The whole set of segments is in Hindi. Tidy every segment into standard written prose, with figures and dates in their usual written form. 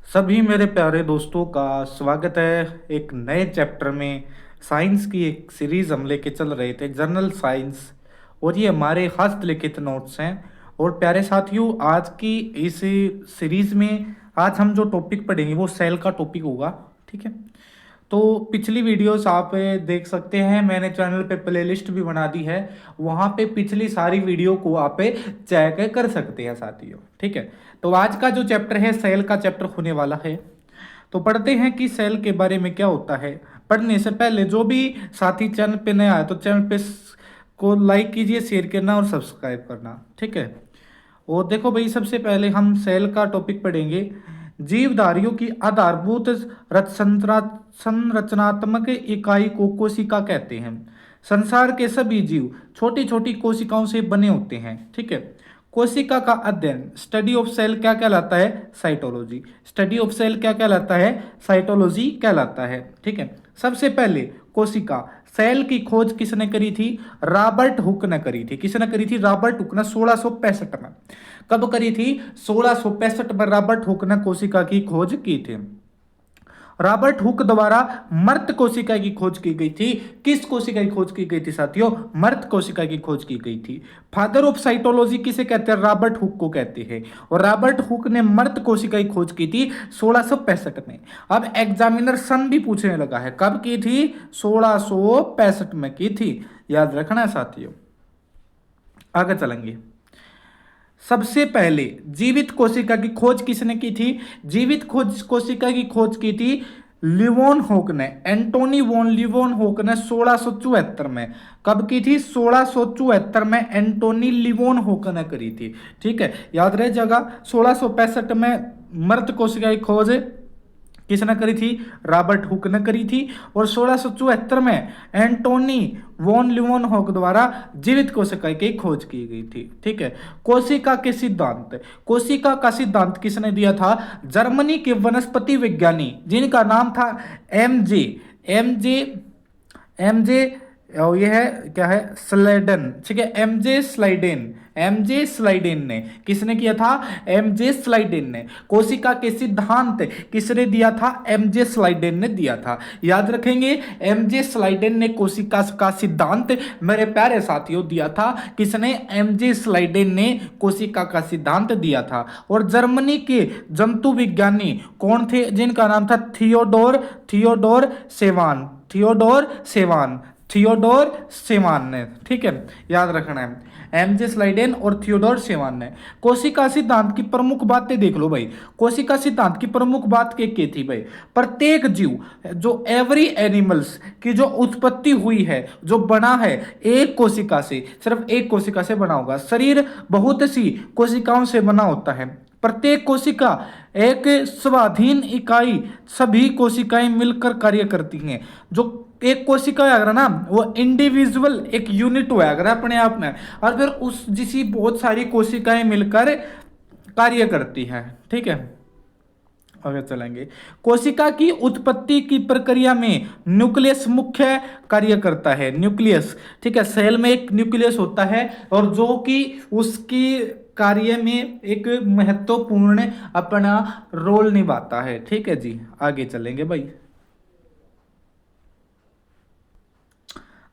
सभी मेरे प्यारे दोस्तों का स्वागत है एक नए चैप्टर में। साइंस की एक सीरीज हम लेके चल रहे थे, जनरल साइंस, और ये हमारे हस्तलिखित नोट्स हैं। और प्यारे साथियों, आज की इस सीरीज में आज हम जो टॉपिक पढ़ेंगे वो सेल का टॉपिक होगा। ठीक है, तो पिछली वीडियोस आप देख सकते हैं, मैंने चैनल पे प्लेलिस्ट भी बना दी है, वहाँ पे पिछली सारी वीडियो को आप चेक कर सकते हैं साथियों। ठीक है, तो आज का जो चैप्टर है सेल का चैप्टर होने वाला है। तो पढ़ते हैं कि सेल के बारे में क्या होता है। पढ़ने से पहले जो भी साथी चैनल पे नया है तो चैनल पे को लाइक कीजिए, शेयर करना और सब्सक्राइब करना। ठीक है, और देखो भाई, सबसे पहले हम सेल का टॉपिक पढ़ेंगे। जीवधारियों की आधारभूत संरचनात्मक इकाई को कोशिका कहते हैं। संसार के सभी जीव छोटी छोटी कोशिकाओं से बने होते हैं। ठीक है, कोशिका का अध्ययन, स्टडी ऑफ सेल, क्या कहलाता है? साइटोलॉजी। स्टडी ऑफ सेल क्या कहलाता है? साइटोलॉजी कहलाता है। ठीक है, सबसे पहले कोशिका सेल की खोज किसने करी थी? रॉबर्ट हुक ने करी थी। किसने करी थी? रॉबर्ट हुक ने 1665 में। कब करी थी? 1665 में रॉबर्ट हुक ने कोशिका की खोज की थी। रॉबर्ट हुक द्वारा मर्त कोशिका की खोज की गई थी। किस कोशिका की खोज की गई थी साथियों? मर्त कोशिका की खोज की गई थी। फादर ऑफ साइटोलॉजी किसे कहते हैं? रॉबर्ट हुक को कहते हैं। और रॉबर्ट हुक ने मर्त कोशिका की खोज की थी 1665 में। अब एग्जामिनर सन भी पूछने लगा है, कब की थी? 1665 में की थी। याद रखना है साथियों। आगे चलेंगे। सबसे पहले जीवित कोशिका की खोज किसने की थी? जीवित खोज कोशिका की खोज की थी लिवोन होक ने, एंटोनी वॉन लिवोन होक ने 1674 में। कब की थी? 1674 में एंटोनी लिवोन होक ने करी थी। ठीक है, याद रहे जगह। 1665 में मृत कोशिका की खोज किसने करी थी? रॉबर्ट हुक ने करी थी। और 1674 में एंटोनी वॉन लिवोनहॉक द्वारा जीवित कोशिका की खोज की गई थी। ठीक है, कोशिका के सिद्धांत, कोशिका का सिद्धांत किसने दिया था? जर्मनी के वनस्पति विज्ञानी जिनका नाम था एमजे एमजे एमजे और ये है क्या है? स्लाइडन। ठीक है, एमजे स्लाइडेन ने। किसने किया था? एमजे स्लाइडेन ने। कोशिका के सिद्धांत किसने दिया था? एमजे स्लाइडेन ने दिया था। याद रखेंगे, एमजे स्लाइडेन ने कोशिका का सिद्धांत मेरे प्यारे साथियों दिया था। किसने? एमजे स्लाइडेन ने कोशिका का सिद्धांत दिया था। और जर्मनी के जंतु विज्ञानी कौन थे? जिनका नाम था थियोडोर सेवान ने। ठीक है, याद रखना है, एमजे स्लाइडेन और थियोडोर सेवान ने। कोशिका सिद्धांत की प्रमुख बातें देख लो भाई। कोशिका सिद्धांत की प्रमुख बात क्या थी भाई? प्रत्येक जीव, जो एवरी एनिमल्स की जो उत्पत्ति हुई है, जो बना है, एक कोशिका से, सिर्फ एक कोशिका से बना होगा। शरीर बहुत सी कोशिकाओं से बना होता है। प्रत्येक कोशिका एक स्वाधीन इकाई, सभी कोशिकाएं मिलकर कार्य करती हैं। जो एक कोशिका है अगर ना, वो इंडिविजुअल एक यूनिट हुआ अगर अपने आप में, और फिर उस जिसी बहुत सारी कोशिकाएं मिलकर कार्य करती हैं। ठीक है, आगे चलेंगे। कोशिका की उत्पत्ति की प्रक्रिया में न्यूक्लियस मुख्य कार्य करता है। न्यूक्लियस, ठीक है, सेल में एक न्यूक्लियस होता है और जो कि उसकी कार्य में एक महत्वपूर्ण अपना रोल निभाता है। ठीक है जी, आगे चलेंगे भाई।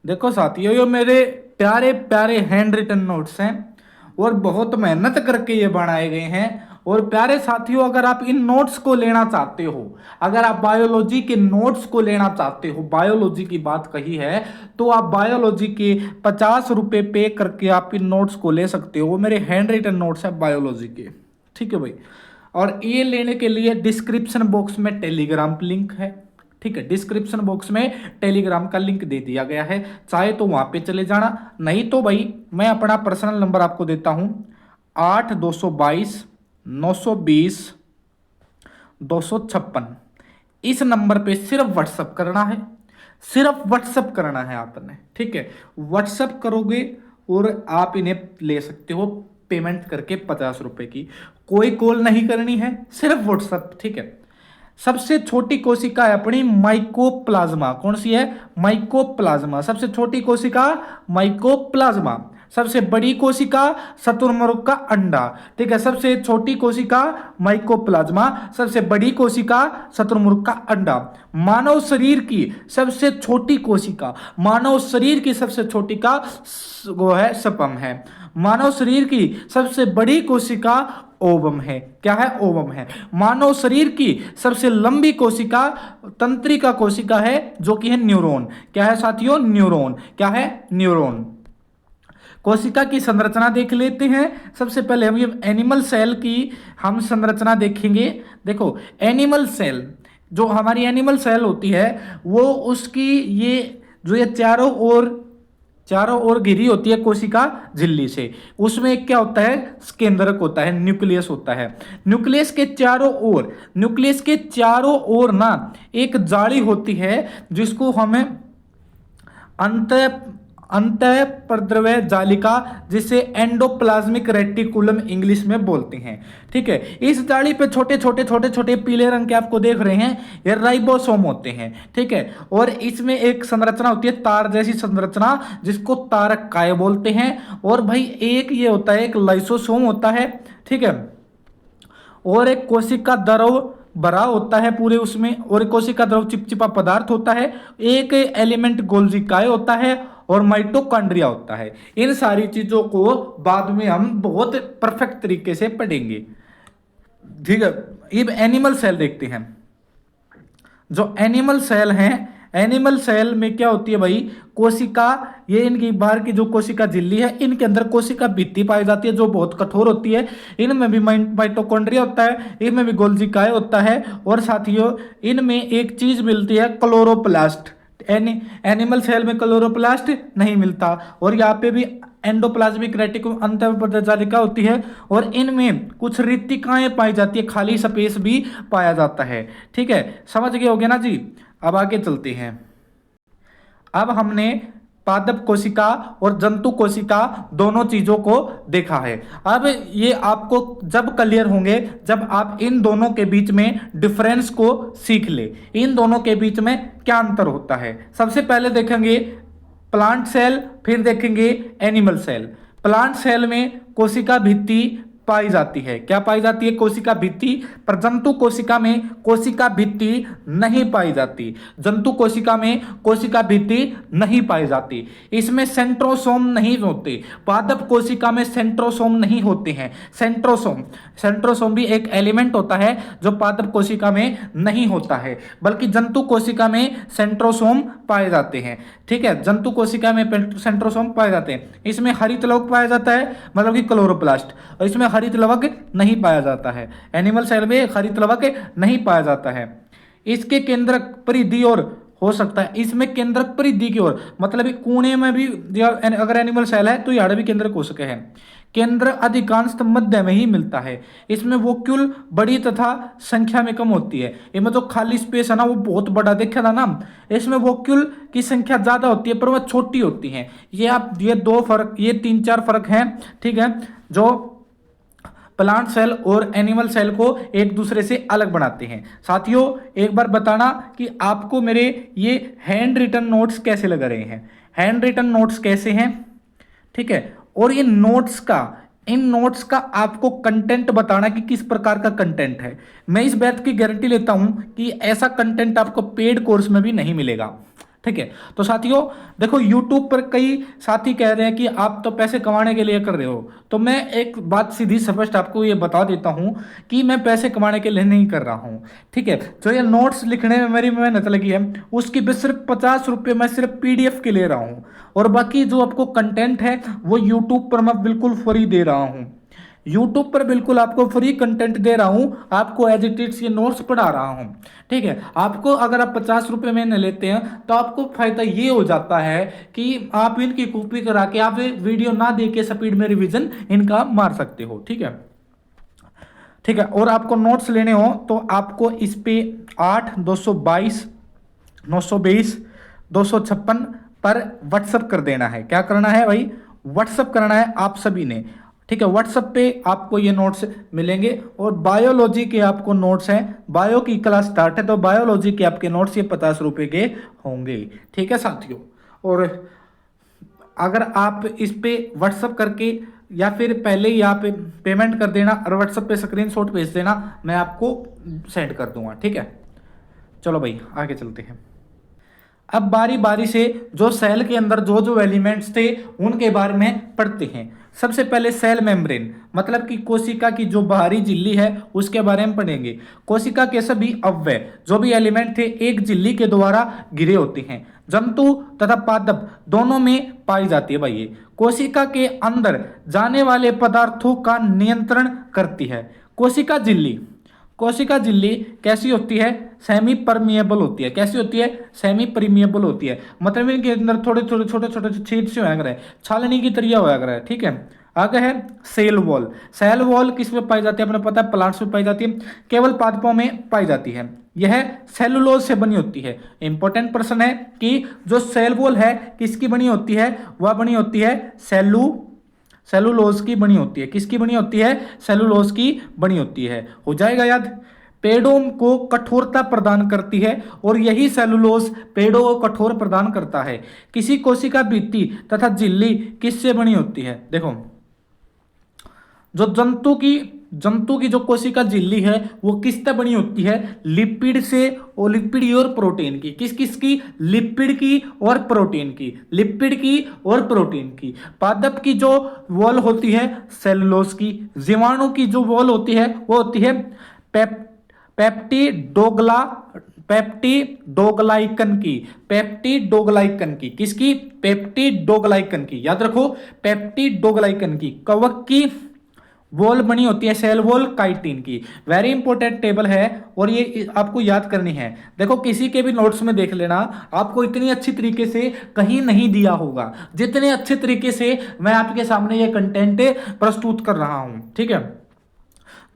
देखो साथियों, ये मेरे प्यारे प्यारे हैंड रिटन नोट्स हैं और बहुत मेहनत करके ये बनाए गए हैं। और प्यारे साथियों, अगर आप इन नोट्स को लेना चाहते हो, अगर आप बायोलॉजी के नोट्स को लेना चाहते हो, बायोलॉजी की बात कही है, तो आप बायोलॉजी के 50 रुपये पे करके आप इन नोट्स को ले सकते हो। वो मेरे हैंड रिटन नोट्स हैं बायोलॉजी के। ठीक है भाई, और ये लेने के लिए डिस्क्रिप्शन बॉक्स में टेलीग्राम लिंक है। ठीक है, डिस्क्रिप्शन बॉक्स में टेलीग्राम का लिंक दे दिया गया है, चाहे तो वहां पे चले जाना, नहीं तो भाई मैं अपना पर्सनल नंबर आपको देता हूं, 8222 920 256। इस नंबर पे सिर्फ व्हाट्सअप करना है, सिर्फ व्हाट्सअप करना है आपने। ठीक है, व्हाट्सअप करोगे और आप इन्हें ले सकते हो पेमेंट करके 50 रुपए की। कोई कॉल नहीं करनी है, सिर्फ व्हाट्सअप। ठीक है, सबसे छोटी कोशिका है अपनी माइकोप्लाज्मा। कौन सी है? माइकोप्लाज्मा। सबसे छोटी कोशिका माइकोप्लाज्मा। सबसे बड़ी कोशिका शुतुरमुर्ग का अंडा, ठीक है। सबसे छोटी कोशिका माइकोप्लाज्मा, सबसे बड़ी कोशिका शुतुरमुर्ग का अंडा। मानव शरीर की सबसे छोटी कोशिका, मानव शरीर की सबसे छोटी का वो है स्पर्म है। मानव शरीर की सबसे बड़ी कोशिका ओवम है। क्या है? ओवम है। मानव शरीर की सबसे लंबी कोशिका तंत्रिका कोशिका है, जो कि है न्यूरॉन। क्या है साथियों? न्यूरॉन। क्या है? न्यूरॉन। कोशिका की संरचना देख लेते हैं। सबसे पहले हम ये एनिमल सेल की हम संरचना देखेंगे। देखो, एनिमल सेल, जो हमारी एनिमल सेल होती है, वो उसकी ये जो ये चारों ओर घिरी होती है कोशिका झिल्ली से। उसमें एक क्या होता है? केंद्रक होता है, न्यूक्लियस होता है। न्यूक्लियस के चारों ओर ना एक जाली होती है, जिसको हमें अंत प्रद्रव्य जालिका, जिसे एंडोप्लाज्मिक रेटिकुलम इंग्लिश में बोलते हैं, ठीक है। इस जाली पे छोटे छोटे पीले रंग के आपको देख रहे हैं, ये राइबोसोम होते हैं, ठीक है। और इसमें एक संरचना होती है तार जैसी संरचना, जिसको तारक काय बोलते हैं। और भाई एक ये होता है, एक लाइसोसोम होता है, ठीक है। और एक कोशिका द्रव भरा होता है पूरे उसमें, और एक कोशिका द्रव चिपचिपा पदार्थ होता है। एक एलिमेंट गोल्जी काय होता है, और माइटोकॉन्ड्रिया होता है। इन सारी चीजों को बाद में हम बहुत परफेक्ट तरीके से पढ़ेंगे, ठीक है। ये एनिमल सेल देखते हैं। जो एनिमल सेल हैं, एनिमल सेल में क्या होती है भाई? कोशिका, ये इनकी बाहर की जो कोशिका झिल्ली है, इनके अंदर कोशिका भित्ति पाई जाती है, जो बहुत कठोर होती है। इनमें भी माइटोकॉन्ड्रिया होता है, इनमें भी गोल्जी काय होता है, और साथियों इनमें एक चीज मिलती है, क्लोरोप्लास्ट। एनिमल सेल में क्लोरोप्लास्ट नहीं मिलता। और यहाँ पे भी एंडोप्लाज्मिक रेटिकुलम अंतःजालिका होती है, और इनमें कुछ रिक्तिकाएं पाई जाती है, खाली स्पेस भी पाया जाता है, ठीक है। समझ गए होगे ना जी? अब आगे चलते हैं। अब हमने पादप कोशिका और जंतु कोशिका दोनों चीजों को देखा है। अब ये आपको जब क्लियर होंगे जब आप इन दोनों के बीच में डिफरेंस को सीख ले, इन दोनों के बीच में क्या अंतर होता है। सबसे पहले देखेंगे प्लांट सेल, फिर देखेंगे एनिमल सेल। प्लांट सेल में कोशिका भित्ति पाई जाती है। क्या पाई जाती है? कोशिका भित्ति। पर जंतु कोशिका में कोशिका भित्ति नहीं पाई जाती। जंतु कोशिका में कोशिका भित्ति नहीं पाई जाती। इसमें सेंट्रोसोम नहीं होते। पादप कोशिका में सेंट्रोसोम नहीं होते हैं। सेंट्रोसोम भी एक एलिमेंट होता है जो पादप कोशिका में नहीं होता है, बल्कि जंतु कोशिका में सेंट्रोसोम पाए जाते हैं, ठीक है। जंतु कोशिका में सेंट्रोसोम पाए जाते हैं। इसमें हरित लवक पाया जाता है, मतलब कि क्लोरोप्लास्ट, और इसमें हरित लवक नहीं पाया जाता है। एनिमल सेल में हरित लवक नहीं पाया जाता है। इसके केंद्रक परिधि और हो सकता है, इसमें केंद्रक परिधि की ओर, मतलब कोने में भी अगर एनिमल सेल है तो यहाँ भी केंद्रक हो सके हैं। केंद्र अधिकांश मध्य में ही मिलता है। इसमें वोक्यूल बड़ी तथा संख्या में कम होती है। इनमें तो खाली स्पेस है ना, वो बहुत बड़ा देखा था ना। इसमें वोक्यूल की संख्या ज्यादा होती है, पर वह छोटी होती है। ये दो फर्क, ये 3-4 फर्क हैं, ठीक है, जो प्लांट सेल और एनिमल सेल को एक दूसरे से अलग बनाते हैं। साथियों एक बार बताना कि आपको मेरे ये हैंड रिटन नोट्स कैसे लग रहे हैं। हैंड रिटन नोट्स कैसे हैं, ठीक है। और ये नोट्स का, इन नोट्स का आपको कंटेंट बताना कि किस प्रकार का कंटेंट है। मैं इस बात की गारंटी लेता हूं कि ऐसा कंटेंट आपको पेड कोर्स में भी नहीं मिलेगा, ठीक है। तो साथियों देखो, YouTube पर कई साथी कह रहे हैं कि आप तो पैसे कमाने के लिए कर रहे हो, तो मैं एक बात सीधी स्पष्ट आपको ये बता देता हूं कि मैं पैसे कमाने के लिए नहीं कर रहा हूं, ठीक है। जो ये नोट्स लिखने में मेरी मेहनत लगी है, उसकी भी सिर्फ 50 रुपये मैं सिर्फ PDF के ले रहा हूं, और बाकी जो आपको कंटेंट है वो YouTube पर मैं बिल्कुल फ्री दे रहा हूं। YouTube पर बिल्कुल आपको फ्री कंटेंट दे रहा हूं, आपको एज इट इज ये नोट्स पढ़ा रहा हूं, ठीक है। आपको अगर आप 50 रुपये महीने लेते हैं तो आपको फायदा ये हो जाता है कि आप इनकी कॉपी करा के आप वीडियो ना दे के स्पीड में रिवीजन इनका मार सकते हो, ठीक है, ठीक है। और आपको नोट्स लेने हो तो आपको इस पे 8-222-922-256 पर व्हाट्सअप कर देना है। क्या करना है भाई? व्हाट्सअप करना है आप सभी ने, ठीक है। व्हाट्सएप पे आपको ये नोट्स मिलेंगे। और बायोलॉजी के आपको नोट्स हैं, बायो की क्लास स्टार्ट है तो बायोलॉजी के आपके नोट्स ये 50 रुपये के होंगे, ठीक है साथियों। और अगर आप इस पे व्हाट्सअप करके या फिर पहले ही आप पेमेंट कर देना और व्हाट्सअप पे स्क्रीनशॉट भेज देना, मैं आपको सेंड कर दूंगा, ठीक है। चलो भाई आगे चलते हैं। अब बारी बारी से जो सेल के अंदर जो जो एलिमेंट्स थे उनके बारे में पढ़ते हैं। सबसे पहले सेल मेम्ब्रेन, मतलब कि कोशिका की जो बाहरी झिल्ली है उसके बारे में पढ़ेंगे। कोशिका के सभी अवयव जो भी एलिमेंट थे एक झिल्ली के द्वारा घिरे होते हैं। जंतु तथा पादप दोनों में पाई जाती है भाई ये। कोशिका के अंदर जाने वाले पदार्थों का नियंत्रण करती है। कोशिका झिल्ली, कोशिका झिल्ली कैसी होती है? सेमी परमिएबल होती है। कैसी होती है? सेमी परमिएबल होती है, मतलब इनके अंदर थोड़े थोड़े छोटे छोटे छेद से होया करे, छालनी की तरह होया करे, ठीक है। आगे है सेल वॉल। सेल वॉल किस में पाई जाती है? अपने पता है प्लांट्स में पाई जाती है, केवल पादपों में पाई जाती है। यह सेलुलोज से बनी होती है। इंपॉर्टेंट प्रश्न है कि जो सेल वॉल है किसकी बनी होती है? वह बनी होती है सेलुलोज की बनी होती है। किसकी बनी होती है? सेलुलोज की बनी होती है। हो जाएगा याद। पेड़ों को कठोरता प्रदान करती है और यही सेलुलोज पेड़ों को कठोर प्रदान करता है। किसी कोशिका भित्ति तथा झिल्ली किससे बनी होती है? देखो, जो जंतु की जो कोशिका झिल्ली है वो किससे बनी होती है? लिपिड से, और लिपिड और प्रोटीन की। किस किस की? लिपिड की और प्रोटीन की। लिपिड की और प्रोटीन की। पादप की जो वॉल होती है सेलुलोज की। जीवाणु की जो वॉल होती है वो होती है पेप्टिडोग्लाइकन की। पेप्टिडोग्लाइकन की। किसकी? पेप्टिडोग्लाइकन की। याद रखो, पेप्टिडोग्लाइकन की। कवक की वॉल बनी होती है सेल वॉल काइटिन की। वेरी इंपॉर्टेंट टेबल है और ये आपको याद करनी है। देखो किसी के भी नोट्स में देख लेना, आपको इतनी अच्छी तरीके से कहीं नहीं दिया होगा जितने अच्छे तरीके से मैं आपके सामने ये कंटेंट प्रस्तुत कर रहा हूं, ठीक है।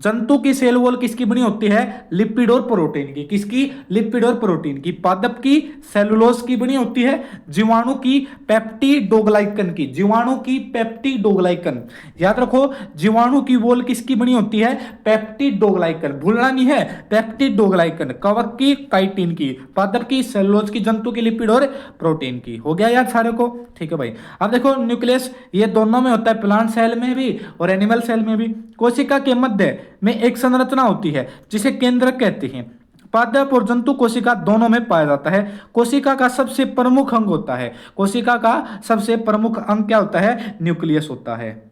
जंतु की सेल वॉल किसकी बनी होती है? लिपिड और प्रोटीन की। किसकी? लिपिड और प्रोटीन की। पादप की सेलुलोज की बनी होती है। जीवाणु की पेप्टिडोग्लाइकन की। जीवाणु की पेप्टिडोग्लाइकन। याद रखो, जीवाणु की वॉल किसकी बनी होती है? पेप्टिडोग्लाइकन। भूलना नहीं है, पेप्टिडोग्लाइकन। कवक की काइटिन की। पादप की सेलुलोज की। जंतु की लिपिड और प्रोटीन की। हो गया याद सारे को? ठीक है भाई। अब देखो न्यूक्लियस ये दोनों में होता है, प्लांट सेल में भी और एनिमल सेल में भी। कोशिका के मध्य में एक संरचना होती है जिसे केंद्रक कहते हैं। पादप और जंतु कोशिका दोनों में पाया जाता है। कोशिका का सबसे प्रमुख अंग होता है। कोशिका का सबसे प्रमुख अंग क्या होता है? न्यूक्लियस होता है।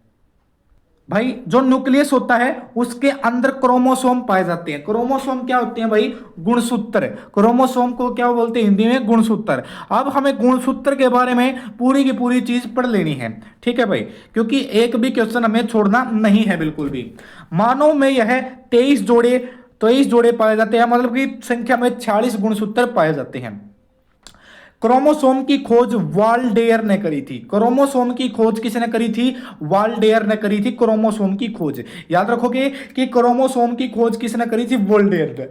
भाई जो न्यूक्लियस होता है उसके अंदर क्रोमोसोम पाए जाते हैं। क्रोमोसोम क्या होते हैं भाई? गुणसूत्र। क्रोमोसोम को क्या बोलते हैं हिंदी में? गुणसूत्र। अब हमें गुणसूत्र के बारे में पूरी की पूरी चीज पढ़ लेनी है, ठीक है भाई, क्योंकि एक भी क्वेश्चन हमें छोड़ना नहीं है बिल्कुल भी। मानव में यह 23 जोड़े पाए जाते हैं, मतलब की संख्या में 46 गुणसूत्र पाए जाते हैं। क्रोमोसोम की खोज वाल्डेयर ने करी थी। क्रोमोसोम की खोज किसने करी थी? वाल्डेयर ने करी थी क्रोमोसोम की खोज। याद रखोगे कि क्रोमोसोम की खोज किसने करी थी? वोल्डेयर ने।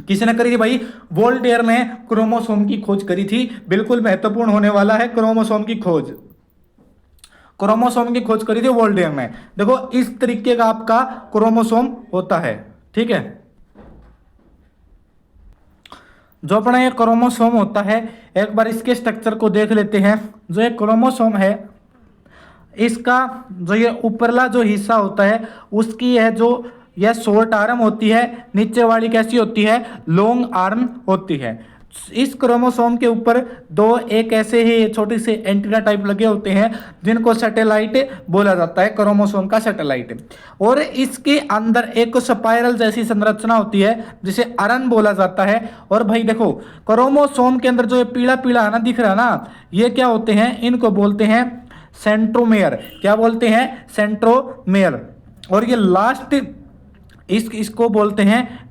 किसने करी थी भाई? वोल्डेयर ने क्रोमोसोम की खोज करी थी। बिल्कुल महत्वपूर्ण होने वाला है क्रोमोसोम की खोज। क्रोमोसोम की खोज करी थी वोल्डेयर ने। देखो इस तरीके का आपका क्रोमोसोम होता है, ठीक है। जो अपना ये क्रोमोसोम होता है, एक बार इसके स्ट्रक्चर को देख लेते हैं। जो ये क्रोमोसोम है इसका जो ये ऊपरला जो हिस्सा होता है उसकी यह जो यह शॉर्ट आर्म होती है, नीचे वाली कैसी होती है? लॉन्ग आर्म होती है। इस क्रोमोसोम के ऊपर दो एक ऐसे ही छोटे से एंटीना टाइप लगे होते हैं जिनको सैटेलाइट बोला जाता है, क्रोमोसोम का सैटेलाइट। और इसके अंदर एक स्पाइरल जैसी संरचना होती है जिसे अरन बोला जाता है। और भाई देखो क्रोमोसोम के अंदर जो ये पीला पीला है ना, दिख रहा है ना, ये क्या होते हैं? इनको बोलते हैं सेंट्रोमेयर। क्या बोलते हैं? सेंट्रोमेयर। और ये लास्ट इसको बोलते हैं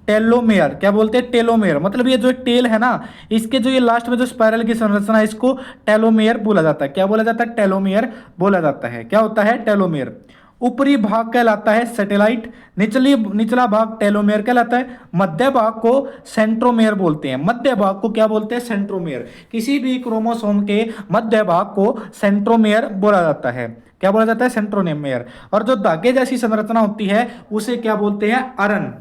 टेलोमेयर। क्या बोलते हैं? टेलोमेयर। मतलब ये जो टेल है ना, इसके जो ये लास्ट में जो स्पाइरल की संरचना है इसको टेलोमेयर बोला जाता है। क्या बोला जाता है? टेलोमेयर बोला जाता है। क्या होता है? टेलोमेयर। ऊपरी भाग कहलाता है सैटेलाइट, निचला भाग टेलोमेयर कहलाता है। मध्य भाग को सेंट्रोमेयर बोलते हैं। मध्य भाग को क्या बोलते हैं? सेंट्रोमेयर। किसी भी क्रोमोसोम के मध्य भाग को सेंट्रोमेयर बोला जाता है। क्या बोला जाता है? सेंट्रोमेयर। और जो धागे जैसी संरचना होती है उसे क्या बोलते हैं? अरन।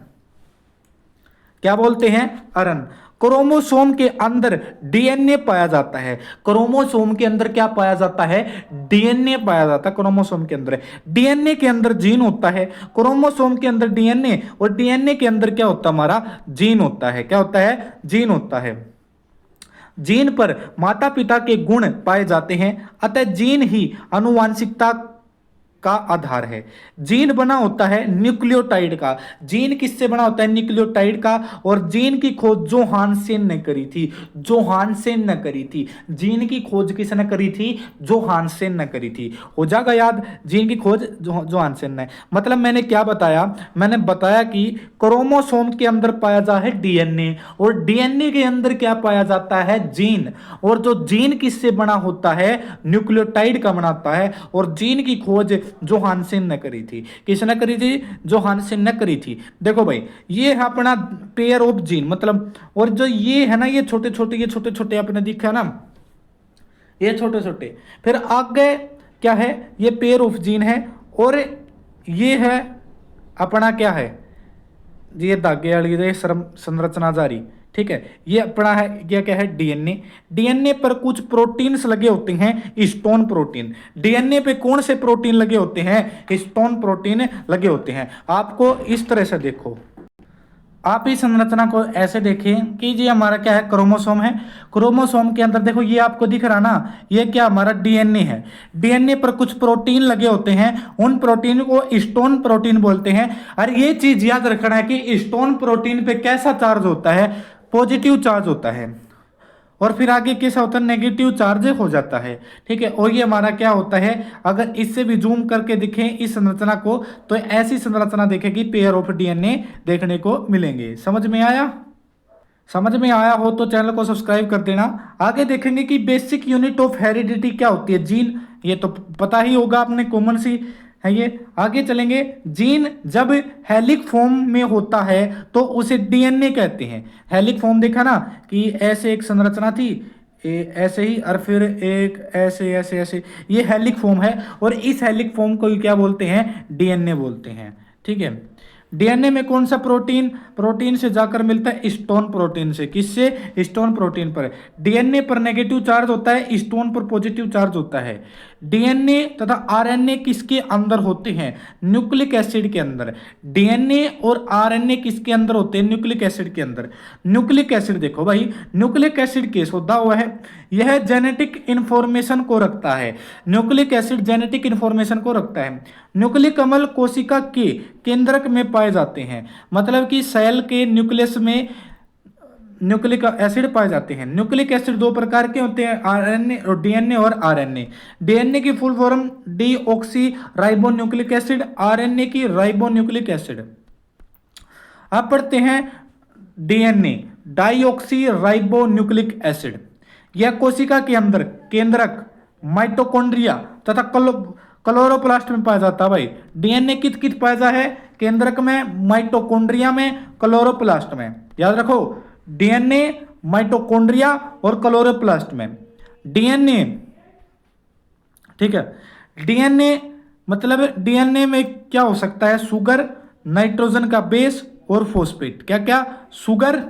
क्या बोलते हैं? अरन। क्रोमोसोम के अंदर डीएनए पाया जाता है। क्रोमोसोम के अंदर क्या पाया जाता है? डीएनए पाया जाता है। क्रोमोसोम के अंदर डीएनए के अंदर जीन होता है, क्रोमोसोम के अंदर डीएनए, और डीएनए के अंदर क्या होता है? हमारा जीन होता है। क्या होता है? जीन होता है। जीन पर माता पिता के गुण पाए जाते हैं, अतः जीन ही आनुवांशिकता का आधार है। जीन बना होता है न्यूक्लियोटाइड का। जीन किससे बना होता है? न्यूक्लियोटाइड का। और जीन की खोज जोहानसेन ने करी थी। जोहानसेन ने करी थी। जीन की खोज किसने करी थी? जोहानसेन ने करी थी। हो जाएगा याद? जीन की खोज जोहानसेन ने। मतलब मैंने क्या बताया? मैंने बताया कि क्रोमोसोम के अंदर पाया जाता है डीएनए, और डीएनए के अंदर क्या पाया जाता है? जीन। और जो जीन किससे बना होता है? न्यूक्लियोटाइड का बनाता है। और जीन की खोज जोहानसेन ने करी थी। किसने करी थी? जोहानसेन ने करी थी। देखो भाई, ये है अपना पेयर ऑफ जीन, मतलब, और जो ये है ना, ये छोटे छोटे आपने दिखा ना, ये छोटे छोटे, फिर आगे क्या है? ये पेयर ऑफ जीन है। और ये है अपना क्या है? ये धागे वाली ये संरचना जारी, ठीक है। ये अपना है, ये क्या है? डीएनए। डीएनए पर कुछ प्रोटीन्स लगे होते हैं, स्टोन प्रोटीन। डीएनए पे कौन से प्रोटीन लगे होते हैं? स्टोन प्रोटीन लगे होते हैं। आपको इस तरह से देखो, आप इस संरचना को ऐसे देखें कि ये हमारा क्या है? क्रोमोसोम है। क्रोमोसोम के अंदर देखो, ये आपको दिख रहा ना, ये क्या? हमारा डीएनए है। डीएनए पर कुछ प्रोटीन लगे होते हैं, उन प्रोटीन को स्टोन प्रोटीन बोलते हैं। और ये चीज याद रखना है कि स्टोन प्रोटीन पे कैसा चार्ज होता है? पॉजिटिव चार्ज होता है। और फिर आगे कैसा होता है? नेगेटिव चार्ज हो जाता है, ठीक है। और ये हमारा क्या होता है? अगर इससे भी जूम करके दिखें इस संरचना को, तो ऐसी संरचना देखेगी, पेयर ऑफ डीएनए देखने को मिलेंगे। समझ में आया? समझ में आया हो तो चैनल को सब्सक्राइब कर देना। आगे देखेंगे कि बेसिक यूनिट ऑफ हेरिडिटी क्या होती है? जीन। ये तो पता ही होगा आपने, कॉमन सी है ये। आगे चलेंगे। जीन जब हेलिक फॉर्म में होता है तो उसे डीएनए कहते हैं। हेलिक फॉर्म देखा ना, कि ऐसे एक संरचना थी, ऐसे ही, और फिर एक ऐसे ऐसे ऐसे, ये हेलिक फॉर्म है। और इस हेलिक फॉर्म को क्या बोलते हैं? डीएनए बोलते हैं, ठीक है। डीएनए में कौन सा प्रोटीन? प्रोटीन से जाकर मिलता है स्टोन प्रोटीन से। किससे? स्टोन प्रोटीन पर। डीएनए पर नेगेटिव चार्ज होता है, स्टोन पर पॉजिटिव चार्ज होता है। डीएनए तथा आरएनए किसके अंदर होते हैं? न्यूक्लिक एसिड के अंदर। डीएनए और आरएनए किसके अंदर होते हैं? न्यूक्लिक एसिड के अंदर। न्यूक्लिक एसिड देखो भाई, न्यूक्लिक एसिड केस होता हुआ है, यह जेनेटिक इंफॉर्मेशन को रखता है। न्यूक्लिक एसिड जेनेटिक इंफॉर्मेशन को रखता है। न्यूक्लिक अम्ल कोशिका के केंद्रक में पाए जाते हैं, मतलब कि सेल के न्यूक्लियस में न्यूक्लिक एसिड पाए जाते हैं। न्यूक्लिक एसिड दो प्रकार के होते हैं, आरएनए और डीएनए और आरएनए। डीएनए की full form deoxy ribo nucleic acid, RNA की राइबो न्यूक्लिक एसिड। अब पढ़ते हैं DNA, deoxy ribo nucleic acid. यह कोशिका के अंदर केंद्रक, माइटोकॉन्ड्रिया तथा क्लोरोप्लास्ट में पाया जाता है। भाई डीएनए कित कित पाया जाता है? केंद्रक में, माइटोकॉन्ड्रिया में, क्लोरोप्लास्ट में। याद रखो, डीएनए, माइटोकॉन्ड्रिया और क्लोरोप्लास्ट में। डीएनए, ठीक है। डीएनए मतलब डीएनए में क्या हो सकता है? शुगर, नाइट्रोजन का बेस और फॉस्फेट। क्या क्या? शुगर,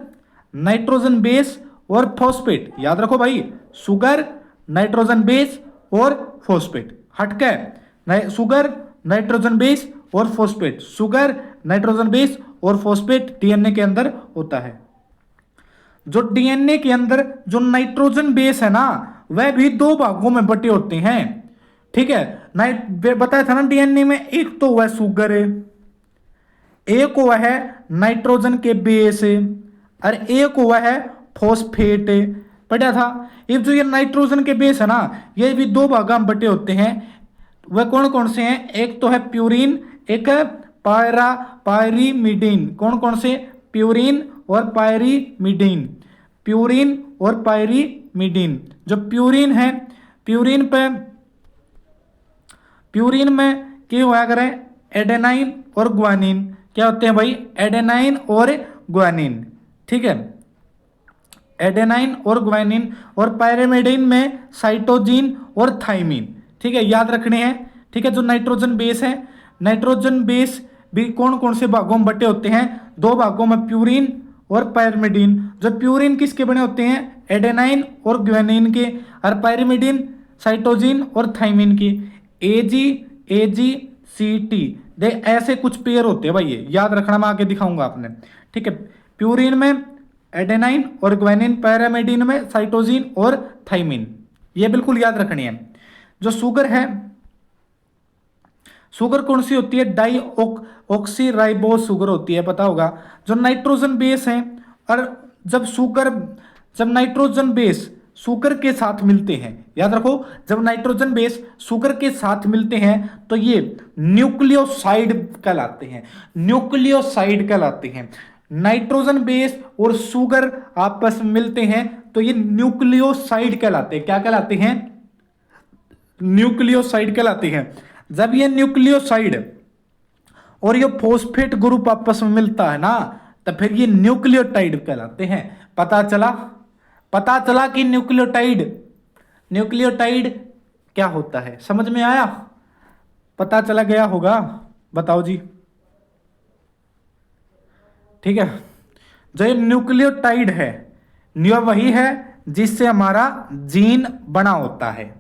नाइट्रोजन बेस और फॉस्फेट। याद रखो भाई, शुगर, नाइट्रोजन बेस और फॉस्फेट। हटके शुगर, नाइट्रोजन बेस और फॉस्फेट। शुगर, नाइट्रोजन बेस और फॉस्फेट डीएनए के अंदर होता है। जो डीएनए के अंदर जो नाइट्रोजन बेस है ना, वह भी दो भागों में बटे होते हैं, ठीक है। बताया था ना, डीएनए में एक तो वह शुगर है, एक हुआ है नाइट्रोजन के बेस, और एक हुआ है फॉस्फेट। पढ़ा था। ये जो ये नाइट्रोजन के बेस है ना, ये भी दो भागों में बटे होते हैं। वह कौन कौन से हैं? एक तो है प्यूरिन, एक है पायरीमिडीन। कौन कौन से? प्यूरिन और पायरीमिडीन। प्यूरिन और पायरीमिडीन। जो प्यूरिन है, प्यूरिन में क्या हुआ करें? एडेनाइन और ग्वानिन। क्या होते हैं भाई? एडेनाइन और ग्वानिन, ठीक है। एडेनाइन और ग्वानिन। और पायरीमिडीन में साइटोजिन और थाइमिन, ठीक है, याद रखने हैं, ठीक है। जो नाइट्रोजन बेस है, नाइट्रोजन बेस भी कौन कौन से भागों में बटे होते हैं? दो भागों में, प्यूरिन और पायरिमिडीन। जो प्यूरिन किसके बने होते हैं? एडेनाइन और ग्वानिन के। और पायरिमिडीन साइटोजिन और थाइमिन की। एजी एजी सी टी, दे ऐसे कुछ पेयर होते हैं भाई, ये याद रखना, मैं आगे दिखाऊंगा आपने। ठीक है, प्यूरिन में एडेनाइन और ग्वानिन, पैरामिडीन में साइटोजिन और थाइमिन, ये बिल्कुल याद रखनी है। जो शुगर है, शुगर कौन सी होती है? डाई ऑक्सी राइबोस शुगर होती है, पता होगा। जो नाइट्रोजन बेस है, और जब नाइट्रोजन बेस शुगर के साथ मिलते हैं, याद रखो, जब नाइट्रोजन बेस शुगर के साथ मिलते हैं तो ये न्यूक्लियोसाइड कहलाते हैं, न्यूक्लियोसाइड कहलाते हैं। नाइट्रोजन बेस और शुगर आपस में मिलते हैं तो ये न्यूक्लियोसाइड कहलाते हैं। क्या कहलाते हैं? न्यूक्लियोसाइड कहलाते हैं। जब ये न्यूक्लियोसाइड और ये फॉस्फेट ग्रुप आपस में मिलता है ना, तो फिर ये न्यूक्लियोटाइड कहलाते हैं। पता चला कि न्यूक्लियोटाइड क्या होता है, समझ में आया? पता चला गया होगा, बताओ जी। ठीक है, जो ये न्यूक्लियोटाइड है, वही है जिससे हमारा जीन बना होता है,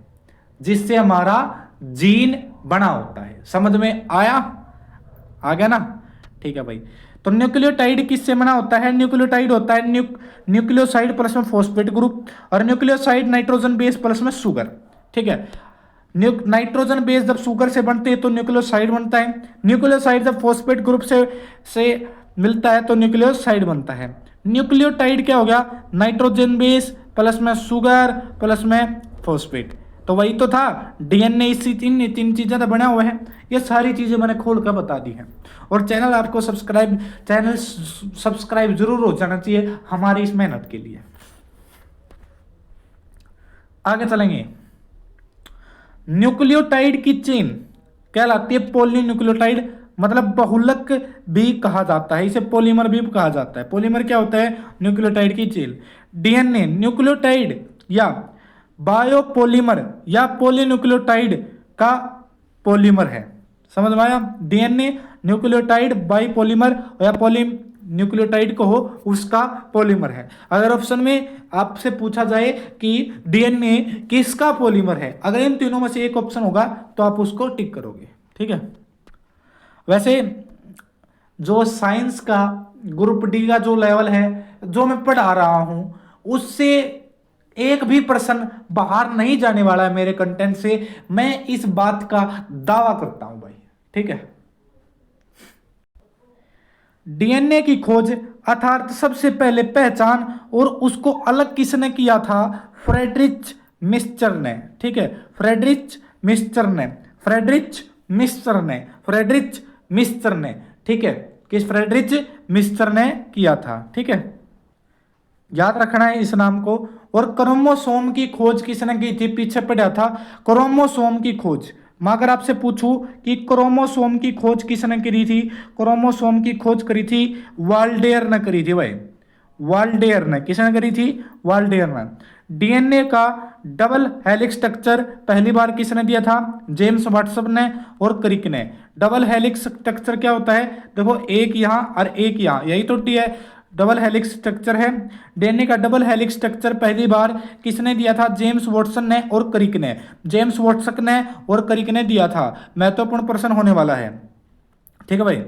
जिससे हमारा जीन बना होता है। समझ में आया? आ गया ना? ठीक है भाई। तो न्यूक्लियोटाइड किससे बना होता है? न्यूक्लियोटाइड होता है न्यूक्लियोसाइड प्लस में फॉस्फेट ग्रुप, और न्यूक्लियोसाइड नाइट्रोजन बेस प्लस में शुगर। ठीक है, नाइट्रोजन बेस जब शुगर से बनते हैं तो न्यूक्लियोसाइड बनता है, न्यूक्लियोसाइड जब फॉस्फेट ग्रुप से मिलता है तो न्यूक्लियोसाइड बनता है। न्यूक्लियोटाइड क्या हो गया? नाइट्रोजन बेस प्लस में शुगर प्लस में फॉस्फेट। तो वही तो था, डीएनए इसी तीन चीजें तो बना हुआ है। ये सारी चीजें मैंने खोल कर बता दी हैं। और आपको सब्सक्राइब जरूर हो जाना चाहिए हमारी इस मेहनत के लिए। आगे चलेंगे। न्यूक्लियोटाइड की चेन कहलाती है पॉलीन्यूक्लियोटाइड, मतलब बहुलक भी कहा जाता है, इसे पॉलीमर भी कहा जाता है। पॉलीमर क्या होता है? न्यूक्लियोटाइड की चेन। डीएनए न्यूक्लियोटाइड या बायोपॉलीमर या पॉलीन्यूक्लियोटाइड का पॉलीमर है। समझ में आया? डीएनए न्यूक्लियोटाइड बाइपॉलीमर या पॉलीन्यूक्लियोटाइड को हो उसका पॉलीमर है। अगर ऑप्शन में आपसे पूछा जाए कि डीएनए किसका पॉलीमर है, अगर इन तीनों में से एक ऑप्शन होगा तो आप उसको टिक करोगे। ठीक है, वैसे जो साइंस का ग्रुप डी का जो लेवल है, जो मैं पढ़ा रहा हूं, उससे एक भी प्रश्न बाहर नहीं जाने वाला है मेरे कंटेंट से, मैं इस बात का दावा करता हूं भाई। ठीक है, डीएनए की खोज अर्थात सबसे पहले पहचान और उसको अलग किसने किया था? फ्रेडरिच मिस्चर ने। ठीक है, फ्रेडरिच मिस्चर ने। ठीक है, किस? फ्रेडरिच मिस्चर ने किया था। ठीक है, याद रखना है इस नाम को। और क्रोमोसोम की खोज किसने की थी? पीछे पड़ा था क्रोमोसोम की खोज। मैं अगर आपसे पूछूं कि क्रोमोसोम की खोज किसने करी थी? क्रोमोसोम की खोज करी थी वाल्डेयर ने करी थी भाई। वाल्डेयर ने, किसने करी थी? वाल्डेयर ने। डीएनए का डबल हेलिक्स स्ट्रक्चर पहली बार किसने दिया था? जेम्स वाटसन ने और क्रिक ने। डबल हेलिक्स स्ट्रक्चर क्या होता है? देखो, एक यहां और एक यहां, यही तो टी है, डबल हेलिक्स स्ट्रक्चर है। डीएनए का डबल हेलिक्स स्ट्रक्चर पहली बार किसने दिया था? जेम्स वाटसन ने और क्रिक ने। जेम्स वाटसन ने और क्रिक ने दिया था। महत्वपूर्ण प्रश्न होने वाला है। ठीक है भाई,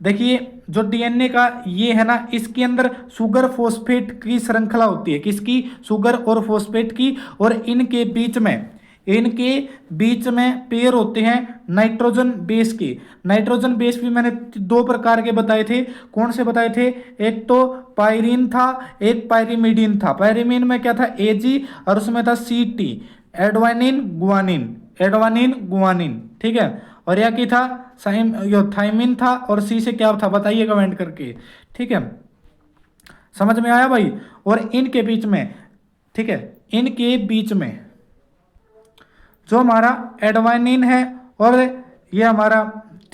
देखिए जो डीएनए का ये है ना, इसके अंदर शुगर फॉस्फेट की श्रृंखला होती है। किसकी? शुगर और फॉस्फेट की। और इनके बीच में पेयर होते हैं नाइट्रोजन बेस के। नाइट्रोजन बेस भी मैंने दो प्रकार के बताए थे। कौन से बताए थे? एक तो पायरीन था, एक पायरीमिडीन था। पायरीमिन में क्या था? एजी, और उसमें था सीटी, एडवानिन गुआनिन। ठीक है, और यह की था थाइमिन था, और सी से क्या था बताइए कमेंट करके। ठीक है, समझ में आया भाई? और इनके बीच में, ठीक है, इनके बीच में जो हमारा एडवानिन है और ये हमारा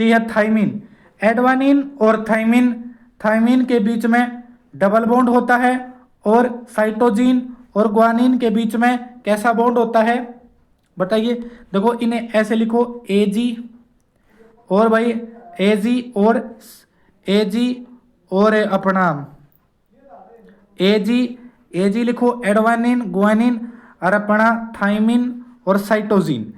है थाइमिन। एडवानिन और थाइमिन के बीच में डबल बॉन्ड होता है, और साइटोजिन और ग्वानिन के बीच में कैसा बॉन्ड होता है बताइए? देखो, इन्हें ऐसे लिखो, एजी और और अपना एजी, एजी लिखो, एडवानिन, गुआनिन और अपना थाइमिन और साइटोजिन।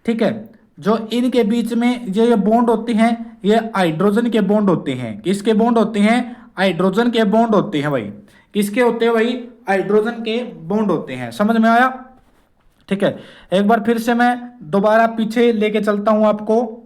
ठीक है, जो इनके बीच में ये बॉन्ड होते हैं ये हाइड्रोजन के बॉन्ड होते हैं। किसके बॉन्ड होते हैं? हाइड्रोजन के बॉन्ड होते हैं भाई। किसके होते हैं भाई? हाइड्रोजन के बॉन्ड होते हैं। समझ में आया? ठीक है, एक बार फिर से मैं दोबारा पीछे लेके चलता हूं आपको।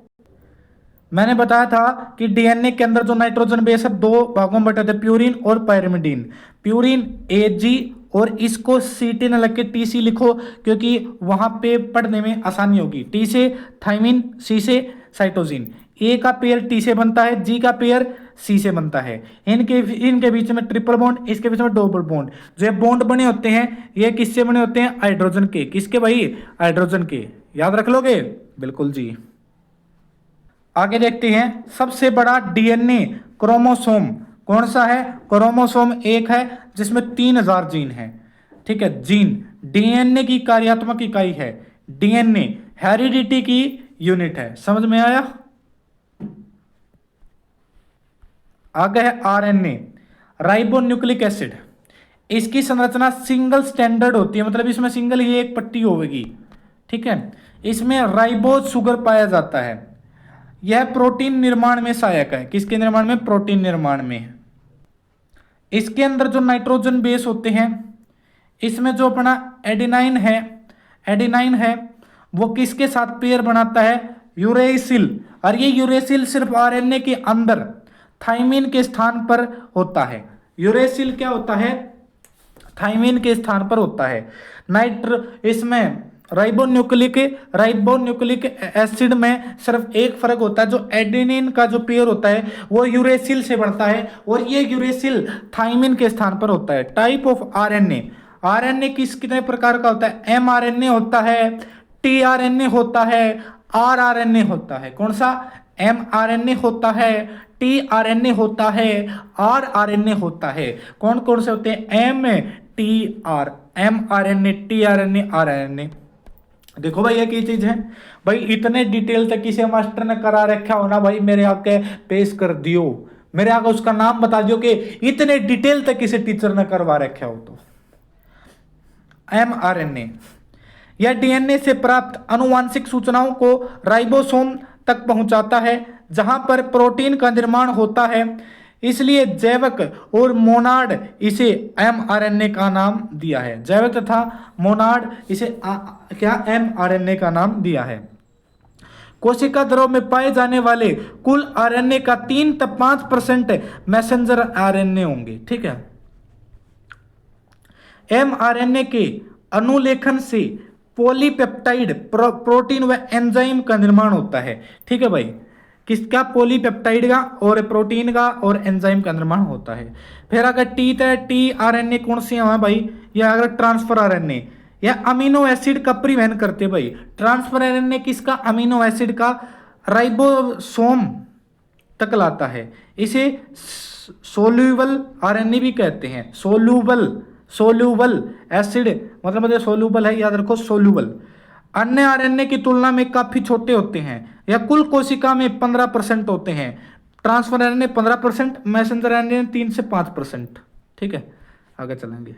मैंने बताया था कि डीएनए के अंदर जो नाइट्रोजन बेस है दो भागों में बटे थे, प्यूरिन और पायरिमिडीन। प्यूरिन एजी और इसको सीटी न लग के टीसी लिखो क्योंकि वहां पे पढ़ने में आसानी होगी। टी से थाइमिन, सी से साइटोजिन। ए का पेयर टी से बनता है, जी का पेयर सी से बनता है। इनके बीच में ट्रिपल बॉन्ड, इसके बीच में डबल बॉन्ड। जो बॉन्ड बने होते हैं ये किससे बने होते हैं? हाइड्रोजन के। किसके भाई? हाइड्रोजन के। याद रख लोगे? बिल्कुल जी। आगे देखते हैं, सबसे बड़ा डीएनए क्रोमोसोम कौन सा है? क्रोमोसोम एक है जिसमें 3000 जीन है। ठीक है, जीन डीएनए की कार्यात्मक इकाई है। डीएनए हेरिडिटी की यूनिट है। समझ में आया? आगे है आरएनए, राइबोन्यूक्लिक एसिड। इसकी संरचना सिंगल स्टैंडर्ड होती है, मतलब इसमें सिंगल ही एक पट्टी होगी। ठीक है, इसमें राइबोज शुगर पाया जाता है। यह प्रोटीन निर्माण में सहायक है। किसके निर्माण में? प्रोटीन निर्माण में। इसके अंदर जो नाइट्रोजन बेस होते हैं इसमें जो अपना एडेनाइन है, एडेनाइन है वो किसके साथ पेयर बनाता है? यूरेसिल। और ये यूरेसिल सिर्फ आरएनए के अंदर थाइमिन के स्थान पर होता है। यूरेसिल क्या होता है? थाइमिन के स्थान पर होता है। इसमें राइबोन्यूक्लिक एसिड में सिर्फ एक फर्क होता है, जो एडेनिन का जो पेयर होता है वो यूरेसिल से बनता है और ये यूरेसिल थाइमिन के स्थान पर होता है। टाइप ऑफ आरएनए, आरएनए कितने प्रकार का होता है? एमआरएनए होता है, टीआरएनए होता है, आरआरएनए होता है। कौन सा? एमआरएनए होता है, टीआरएनए होता है, आरआरएनए होता है। कौन कौन से होते हैं? MRNA, tRNA, rRNA. देखो भाई ये की चीज है भाई, इतने डिटेल तक किसी मास्टर ने करा रखा हो ना भाई, मेरे आके पेश कर दियो, मेरे आगे उसका नाम बता दियो कि इतने डिटेल तक किसी टीचर ने करवा रखा हो। तो एमआरएनए यह डीएनए से प्राप्त आनुवांशिक सूचनाओं को राइबोसोम तक पहुंचाता है जहां पर प्रोटीन का निर्माण होता है। इसलिए जैवक और मोनाड इसे एमआरएनए का नाम दिया है। जैवक तथा मोनाड इसे क्या? एमआरएनए का नाम दिया है। कोशिका द्रव में पाए जाने वाले कुल आरएनए का 3 से 5% मैसेंजर आरएनए होंगे। ठीक है, एमआरएनए के अनुलेखन से पॉलीपेप्टाइड प्रोटीन व एंजाइम का निर्माण होता है। ठीक है भाई, किसका? पॉलीपेप्टाइड का और प्रोटीन का और एंजाइम का निर्माण होता है। फिर अगर टी आरएनए कौन से हैं भाई? या अगर ट्रांसफर आरएनए या अमीनो एसिड का परिवहन करते भाई। ट्रांसफर आरएनए किसका? अमीनो एसिड का राइबोसोम तक लाता है। इसे सोल्यूबल आरएनए भी कहते हैं। सोल्यूबल एसिड मतलब सोल्यूबल है, याद रखो सोल्यूबल। अन्य आरएनए की तुलना में काफी छोटे होते हैं। यह कुल कोशिका में 15% होते हैं। ट्रांसफर आरएनए 15%, मैसेंजर आरएनए 3 से 5%। ठीक है, आगे चलेंगे।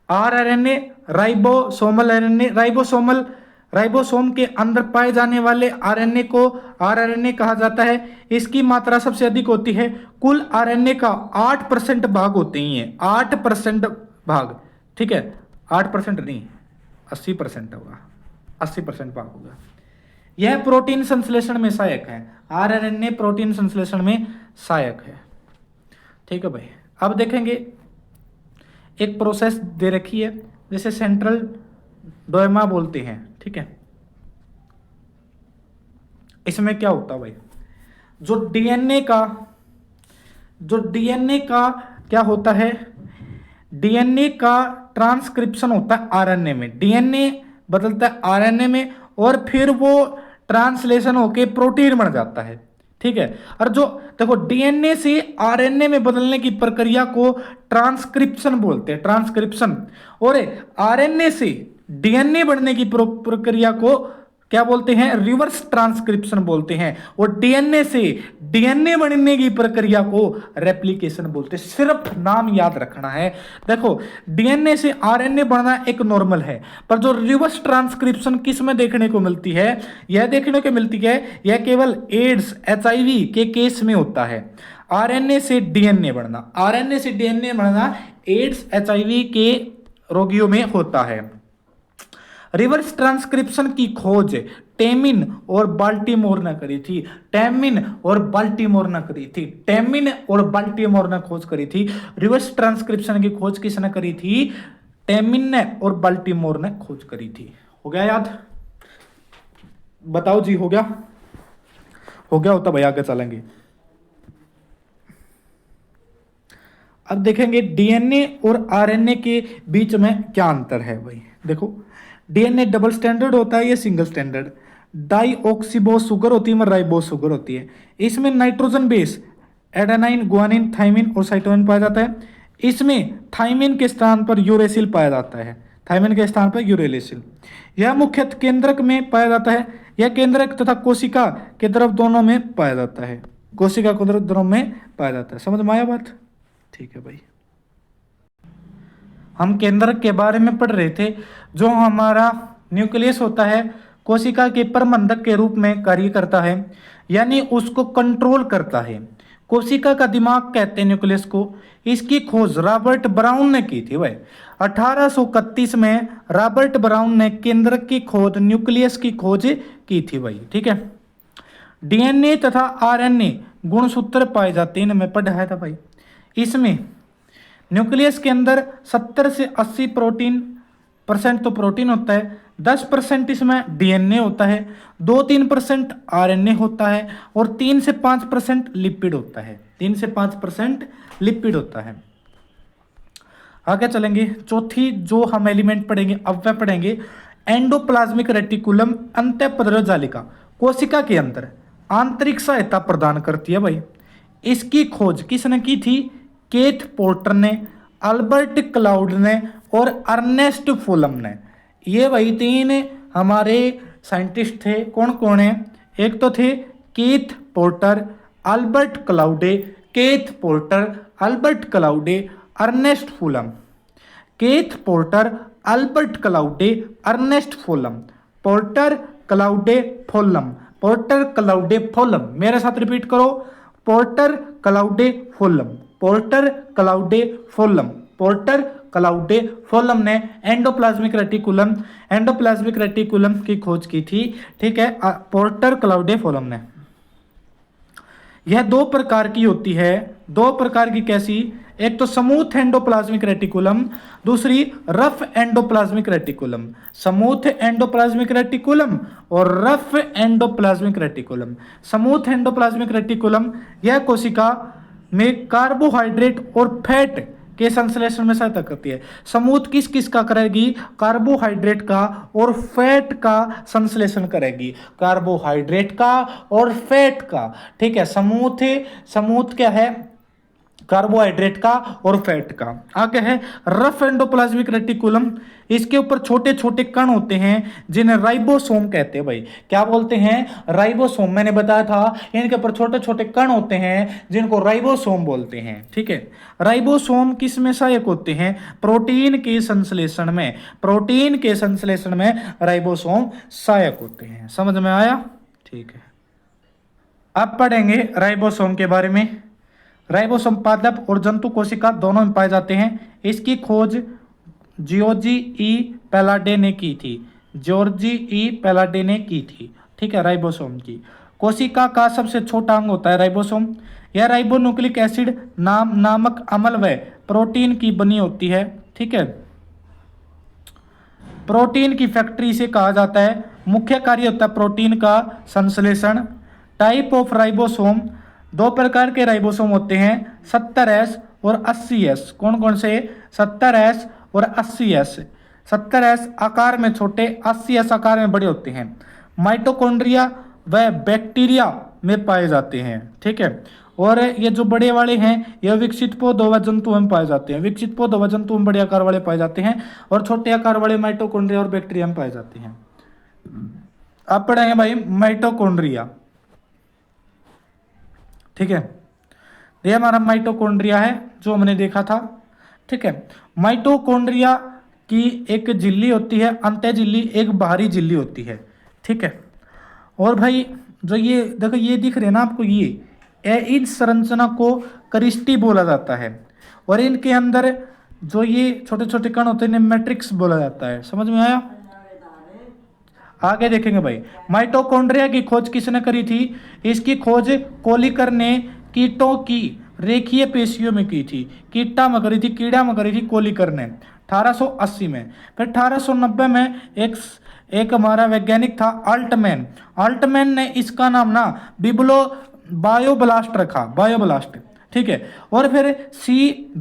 आरआरएनए राइबोसोमल आरएनए, राइबोसोम के अंदर पाए जाने वाले आरएनए को आरआरएनए कहा जाता है। इसकी मात्रा सबसे अधिक होती है। कुल आरएनए का 8% भाग होते हैं। 8% भाग। ठीक है, 8% नहीं 80% होगा, 80% भाग होगा। यह प्रोटीन संश्लेषण में सहायक है। आरआरएनए प्रोटीन संश्लेषण में सहायक है। ठीक है भाई, अब देखेंगे एक प्रोसेस दे रखी है जिसे सेंट्रल डोएमा बोलते हैं। ठीक है, इसमें क्या होता है भाई? जो डीएनए का क्या होता है? डीएनए का ट्रांसक्रिप्शन होता है आरएनए में। डीएनए बदलता है आरएनए में और फिर वो ट्रांसलेशन होके प्रोटीन बन जाता है। ठीक है, और जो देखो डीएनए से आरएनए में बदलने की प्रक्रिया को ट्रांसक्रिप्शन बोलते हैं। ट्रांसक्रिप्शन। और आरएनए से डीएनए बनने की प्रक्रिया को क्या बोलते हैं, रिवर्स ट्रांसक्रिप्शन बोलते हैं। और डीएनए से डीएनए बनने की प्रक्रिया को रेप्लिकेशन बोलते हैं। सिर्फ नाम याद रखना है। देखो, डीएनए से आरएनए बनना एक नॉर्मल है, पर जो रिवर्स ट्रांसक्रिप्शन किस में देखने को मिलती है, यह देखने को मिलती है, यह केवल एड्स एचआईवी के केस में होता है। आरएनए से डीएनए बनना, आरएनए से डीएनए बनना एड्स एचआईवी के रोगियों में होता है। रिवर्स ट्रांसक्रिप्शन की खोज टेमिन और बाल्टीमोर ने करी थी। टेमिन और बाल्टीमोर ने करी थी। टेमिन और बाल्टीमोर ने खोज करी थी। रिवर्स ट्रांसक्रिप्शन की खोज किसने करी थी? टेमिन ने और बाल्टीमोर ने खोज करी थी। हो गया याद? बताओ जी, हो गया? हो गया होता भाई, आगे चलेंगे। अब देखेंगे डीएनए और आरएनए के बीच में क्या अंतर है भाई। देखो, डीएनए डबल स्टैंडर्ड होता है या सिंगल स्टैंडर्ड? डाईऑक्सीबो शुगर होती है, राइबो शुगर होती है। इसमें nitrogen base adenine, guanine, thymine और साइटोसिन पाया जाता है। इसमें थाइमिन के स्थान पर यूरेसिल पाया जाता है। थाइमिन के स्थान पर यूरेसिल। यह मुख्यतः केंद्रक में पाया जाता है। यह केंद्रक तथा कोशिका के द्रव दोनों में पाया जाता है। कोशिका को द्रव में पाया जाता है। समझ में आया बात? ठीक है भाई। हम केंद्रक के बारे में पढ़ रहे थे। जो हमारा न्यूक्लियस होता है, कोशिका के प्रबंधक के रूप में कार्य करता है, यानी उसको कंट्रोल करता है। कोशिका का दिमाग कहते हैं न्यूक्लियस को। इसकी खोज रॉबर्ट ब्राउन ने की थी भाई। 1831 में रॉबर्ट ब्राउन ने केंद्रक की खोज, न्यूक्लियस की खोज की थी भाई। ठीक है। डीएनए तथा आरएनए गुणसूत्र पाए जाते हैं, मैं पढ़ाया था भाई। इसमें न्यूक्लियस के अंदर 70 से 80% तो प्रोटीन होता है, 10% इसमें डीएनए होता है, 2-3% आरएनए होता है और 3 से 5% लिपिड होता है। 3 से 5% लिपिड होता है। आगे चलेंगे। चौथी जो हम एलिमेंट पढ़ेंगे, अब वह पढ़ेंगे एंडोप्लाज्मिक रेटिकुलम, अंतःपद्रव्य जालिका। कोशिका के अंदर आंतरिक सहायता प्रदान करती है भाई। इसकी खोज किसने की थी? केथ पोर्टर ने, अल्बर्ट क्लाउड ने और अर्नेस्ट फुलम ने। ये वही 3 हमारे साइंटिस्ट थे। कौन कौन है? एक तो थे Keith Porter, Albert Claude, Keith Porter, Albert Claude, Ernest Fullam. Keith Porter, Albert Claude, Ernest Fullam. Porter, Claude, Fullam. Porter, Claude, Fullam. मेरे साथ रिपीट करो। Porter, Claude, Fullam. Porter, Claude, Fullam. Porter, Claude, Fullam ने एंडोप्लाज्मिक रेटिकुलम की खोज की थी। ठीक है, पोर्टर, क्लाउडे, फुलम ने। यह 2 प्रकार की होती है। 2 प्रकार की कैसी? एक तो स्मूथ एंडोप्लाज्मिक रेटिकुलम, दूसरी rough endoplasmic reticulum. Smooth endoplasmic reticulum और rough endoplasmic reticulum. Smooth endoplasmic reticulum यह कोशिका में कार्बोहाइड्रेट और फैट के संश्लेषण में सहायता करती है। स्मूथ किस किस का करेगी? कार्बोहाइड्रेट का और फैट का संश्लेषण करेगी। कार्बोहाइड्रेट का और फैट का। ठीक है। स्मूथ क्या है? कार्बोहाइड्रेट का और फैट का। आगे है रफ एंडोप्लाज्मिक रेटिकुलम। इसके ऊपर छोटे छोटे कण होते हैं जिन्हें राइबोसोम कहते हैं भाई। क्या बोलते हैं? राइबोसोम। मैंने बताया था इनके ऊपर छोटे छोटे कण होते हैं जिनको राइबोसोम बोलते हैं। ठीक है। राइबोसोम किस में सहायक होते हैं? प्रोटीन के संश्लेषण में। प्रोटीन के संश्लेषण में राइबोसोम सहायक होते हैं। समझ में आया? ठीक है। अब पढ़ेंगे राइबोसोम के बारे में। राइबोसोम पादप और जंतु कोशिका दोनों में पाए जाते हैं। इसकी खोज जॉर्जी ई पैलाडे ने की थी। जॉर्जी ई पैलाडे ने की थी। ठीक है। राइबोसोम की कोशिका का सबसे छोटा अंग होता है राइबोसोम। यह राइबोन्यूक्लिक एसिड नामक अम्ल व प्रोटीन की बनी होती है। ठीक है। प्रोटीन की फैक्ट्री से कहा जाता है। मुख्य कार्य होता है प्रोटीन का संश्लेषण। टाइप ऑफ राइबोसोम, 2 प्रकार के राइबोसोम होते हैं, 70S और 80S। कौन कौन से? 70S और 80S। 70S आकार में छोटे, 80S आकार में बड़े होते हैं। माइटोकॉन्ड्रिया व बैक्टीरिया में पाए जाते हैं। ठीक है। और ये जो बड़े वाले हैं यह विकसित पौधों व जंतुओं में पाए जाते हैं। विकसित पौधों व जंतुओं में बड़े आकार वाले पाए जाते हैं और छोटे आकार वाले माइटोकॉन्ड्रिया और बैक्टीरिया में पाए जाते हैं। अब पढ़ेंगे भाई माइटोकॉन्ड्रिया। ठीक है, ये हमारा माइटोकॉन्ड्रिया है जो हमने देखा था। ठीक है, माइटोकॉन्ड्रिया की एक झिल्ली होती है, अंतः झिल्ली, एक बाहरी झिल्ली होती है। ठीक है, और भाई जो ये देखो ये दिख रहे हैं ना आपको, ये इस संरचना को क्रिस्टी बोला जाता है, और इनके अंदर जो ये छोटे छोटे कण होते हैं मैट्रिक्स बोला जाता है। समझ में आया? आगे देखेंगे भाई, माइटोकॉन्ड्रिया की खोज किसने करी थी? इसकी खोज कोलिकर ने कीटों की रेखीय पेशियों में की थी। कीटा में करी थी, कीड़ा में करी थी कोलिकर ने 1880 में। फिर 1890 में एक हमारा वैज्ञानिक था अल्टमैन। अल्टमैन ने इसका नाम ना बिब्लो बायोब्लास्ट रखा, बायोब्लास्ट। ठीक है, और फिर सी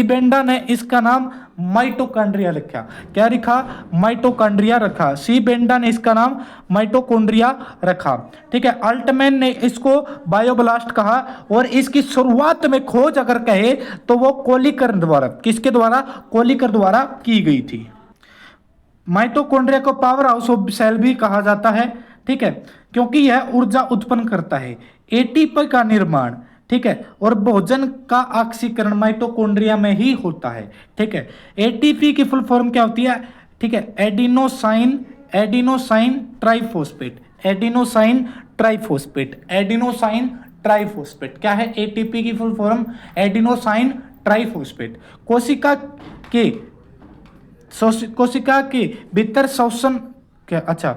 बेंडा ने इसका नाम माइटोकॉन्ड्रिया लिखा। क्या लिखा? माइटोकॉन्ड्रिया रखा। सी बेंडा ने इसका नाम माइटोकॉन्ड्रिया रखा। ठीक है, अल्टमैन ने इसको बायोब्लास्ट कहा, और इसकी शुरुआत में खोज अगर कहे तो वो कोलिकर द्वारा, किसके द्वारा? कोलिकर द्वारा की गई थी। माइटोकॉन्ड्रिया को पावर हाउस ऑफ सेल भी कहा जाता है। ठीक है, क्योंकि यह ऊर्जा उत्पन्न करता है, एटीपी का निर्माण। ठीक है, और भोजन का ऑक्सीकरण माइटोकॉन्ड्रिया में ही होता है। ठीक है, एटीपी की फुल फॉर्म क्या होती है? ठीक है, एडिनोसाइन ट्राइफॉस्फेट, एडिनोसाइन ट्राइफॉस्फेट क्या है? एटीपी की फुल फॉर्म एडिनोसाइन ट्राइफॉस्फेट। कोशिका के भीतर शोषण क्या, अच्छा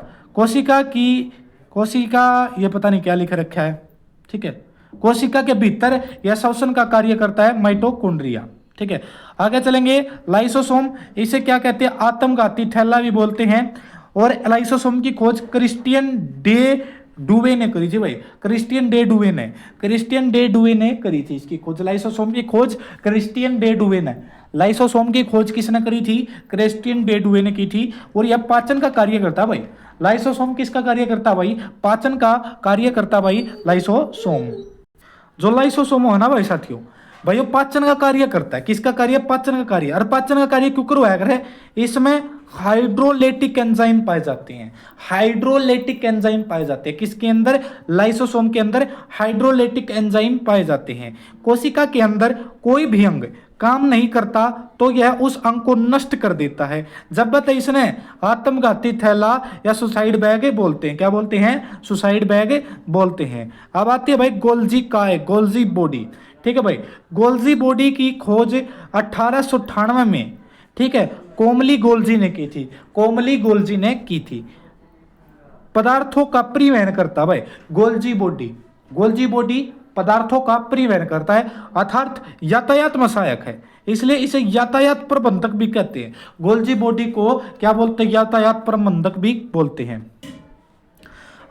कोशिका ये पता नहीं क्या लिख रखा है। ठीक है, कोशिका के भीतर यह शोषण का कार्य करता है माइटोकॉन्ड्रिया। ठीक है, आगे चलेंगे। लाइसोसोम, इसे क्या कहते हैं? आत्मघाती थैला भी बोलते हैं। और लाइसोसोम की खोज क्रिस्टियन डे डुवे ने करी थी भाई, क्रिस्टियन डे डुवे ने करी थी इसकी खोज। लाइसोसोम की खोज क्रिस्टियन डे डुवे ने, लाइसोसोम की खोज किसने करी थी? क्रिस्टियन डे डुवे ने की थी। और यह पाचन का कार्य करता भाई। लाइसोसोम किसका कार्य करता भाई? पाचन का कार्य करता भाई लाइसोसोम। जो लाइसोसोम है ना भाई साथियों, भाई वो पाचन का कार्य करता है। किसका कार्य? पाचन का कार्य। और पाचन का कार्य क्यों करवाया करे? इसमें हाइड्रोलेटिक एंजाइम पाए जाते हैं, हाइड्रोलेटिक एंजाइम पाए जाते हैं। किसके अंदर? लाइसोसोम के अंदर हाइड्रोलेटिक एंजाइम पाए जाते हैं। कोशिका के अंदर कोई भी अंग काम नहीं करता तो यह उस अंग को नष्ट कर देता है। जब इसने आत्मघाती थैला या सुसाइड बैग बोलते हैं। क्या बोलते हैं? सुसाइड बैग बोलते हैं। अब आती है भाई गोल्जी काय, गोल्जी बॉडी। ठीक है भाई, गोल्जी बॉडी की खोज 1898 में, ठीक है, कोमली गोल्जी ने की थी, कोमली गोल्जी ने की थी। पदार्थों का परिवहन करता भाई गोल्जी बॉडी, गोल्जी बॉडी पदार्थों का परिवहन करता है, अर्थात यातायात में सहायक है, इसलिए इसे यातायात प्रबंधक भी कहते हैं। गोल्जी बॉडी को क्या बोलते हैं? यातायात प्रबंधक भी बोलते हैं।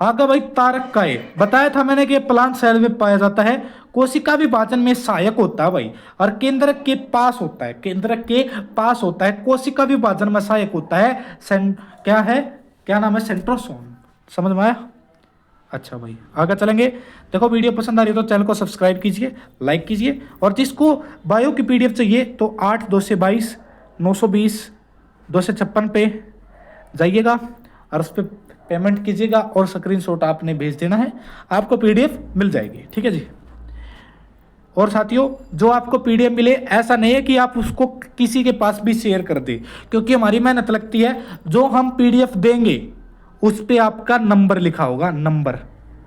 आगे भाई तारक काय, बताया था मैंने कि प्लांट सेल में पाया जाता है। कोशिका विभाजन में सहायक होता है भाई, और केंद्रक के पास होता है, केंद्रक के पास होता है। कोशिका विभाजन में सहायक होता है क्या है, क्या नाम है? सेंट्रोसोम। समझ में आया? अच्छा भाई आगे चलेंगे। देखो वीडियो पसंद आ रही है तो चैनल को सब्सक्राइब कीजिए, लाइक कीजिए, और जिसको बायो की पीडीएफ चाहिए तो 8-222 920 256 पे जाइएगा और उस पर पेमेंट कीजिएगा और स्क्रीनशॉट आपने भेज देना है, आपको पीडीएफ मिल जाएगी। ठीक है जी। और साथियों जो आपको पीडीएफ मिले ऐसा नहीं है कि आप उसको किसी के पास भी शेयर कर दे, क्योंकि हमारी मेहनत लगती है। जो हम पीडीएफ देंगे उस पे आपका नंबर लिखा होगा, नंबर।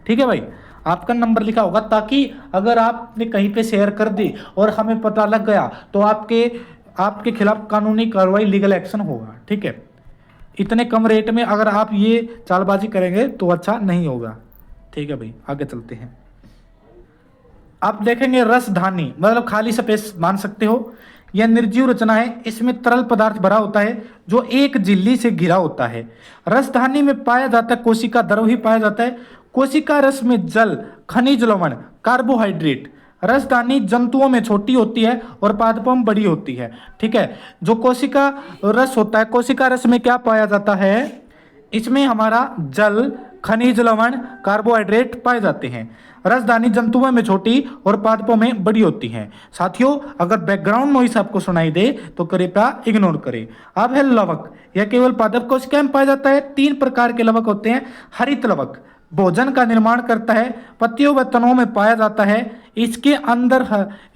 ठीक है भाई, आपका नंबर लिखा होगा, ताकि अगर आपने कहीं पे शेयर कर दी और हमें पता लग गया तो आपके खिलाफ कानूनी कार्रवाई, लीगल एक्शन होगा। ठीक है, इतने कम रेट में अगर आप ये चालबाजी करेंगे तो अच्छा नहीं होगा। ठीक है भाई आगे चलते हैं। आप देखेंगे रसधानी, मतलब खाली स्पेस मान सकते हो। यह निर्जीव रचना है, इसमें तरल पदार्थ भरा होता है जो एक झिल्ली से घिरा होता है। रसधानी में पाया जाता है कोशिका द्रव ही पाया जाता है। कोशिका रस में जल, खनिज लवण, कार्बोहाइड्रेट। रसधानी जंतुओं में छोटी होती है और पादपों में बड़ी होती है। ठीक है, जो कोशिका रस होता है, कोशिका रस में क्या पाया जाता है? इसमें हमारा जल, खनिज लवण कार्बोहाइड्रेट पाए जाते हैं। राजधानी जंतुओं में छोटी और पादपों में बड़ी होती हैं। साथियों, अगर बैकग्राउंड नॉइस आपको सुनाई दे तो कृपया इग्नोर करें। अब है लवक, यह केवल पादप कोशिका में पाया जाता है। 3 प्रकार के लवक होते हैं। हरित लवक भोजन का निर्माण करता है, पत्तियों व तनों में पाया जाता है। इसके अंदर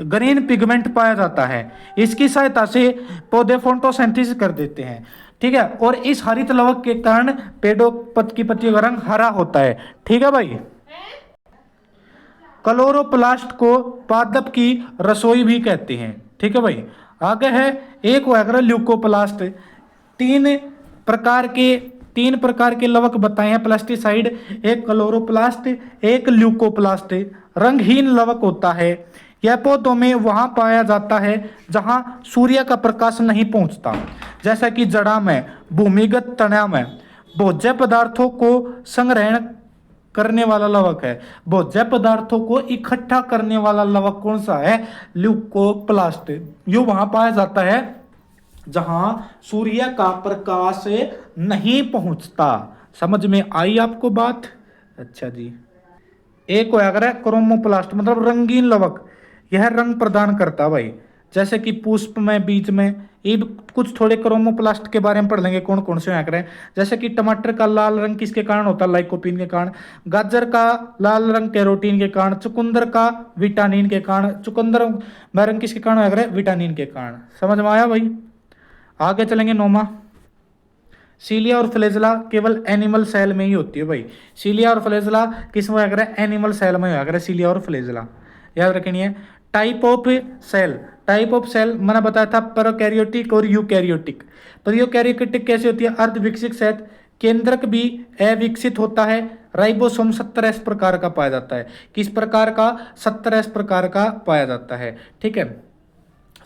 ग्रीन पिगमेंट पाया जाता है। इसकी सहायता से पौधे फोटोसिंथेसिस कर देते हैं। ठीक है, और इस हरित लवक के कारण पेड़ों की पत्तियों का रंग हरा होता है। ठीक है भाई। क्लोरोप्लास्ट को पादप की रसोई भी कहते हैं। ठीक है भाई। आगे है एक वगैरह ल्यूकोप्लास्ट। तीन प्रकार के लवक बताए हैं प्लास्टिसाइड। एक क्लोरोप्लास्ट, एक ल्यूकोप्लास्ट। रंगहीन लवक होता है। यह पौधों में वहां पाया जाता है जहां सूर्य का प्रकाश नहीं पहुंचता, जैसा कि जड़ा में, भूमिगत तना में। भोज्य पदार्थों को संग्रहण करने वाला लवक है। भोज्य पदार्थों को इकट्ठा करने वाला लवक कौन सा है? ल्यूकोप्लास्ट। यो वहां पाया जाता है जहां सूर्य का प्रकाश नहीं पहुंचता। समझ में आई आपको बात? अच्छा जी। एक होगा क्रोमोप्लास्ट, मतलब रंगीन लवक। यह रंग प्रदान करता भाई, जैसे कि पुष्प में, बीज में। ये कुछ थोड़े क्रोमोप्लास्ट के बारे में पढ़ लेंगे, कौन कौन से हैं। जैसे कि टमाटर का लाल रंग किसके कारण होता है? लाइकोपीन के कारण। गाजर का लाल रंग कैरोटीन के कारण। चुकंदर का विटामिन के कारण। चुकंदर में रंग किसके कारण होगा? विटामिन के कारण। समझ में आया भाई? आगे चलेंगे। नौमा, सीलिया और फ्लैजेला केवल एनिमल सेल में ही होती है भाई। सीलिया और फ्लैजेला किस में होगा? एनिमल सेल में होगा सीलिया और फ्लैजेला। याद रखनी है। टाइप ऑफ सेल मैंने बताया था, प्रोकैरियोटिक और यूकैरियोटिक। प्रोकैरियोटिक कैसे होती है? अर्ध विकसित सेल, केंद्रक भी अविकसित होता है। राइबोसोम 70S प्रकार का पाया जाता है। किस प्रकार का? 70S प्रकार का पाया जाता है। ठीक है,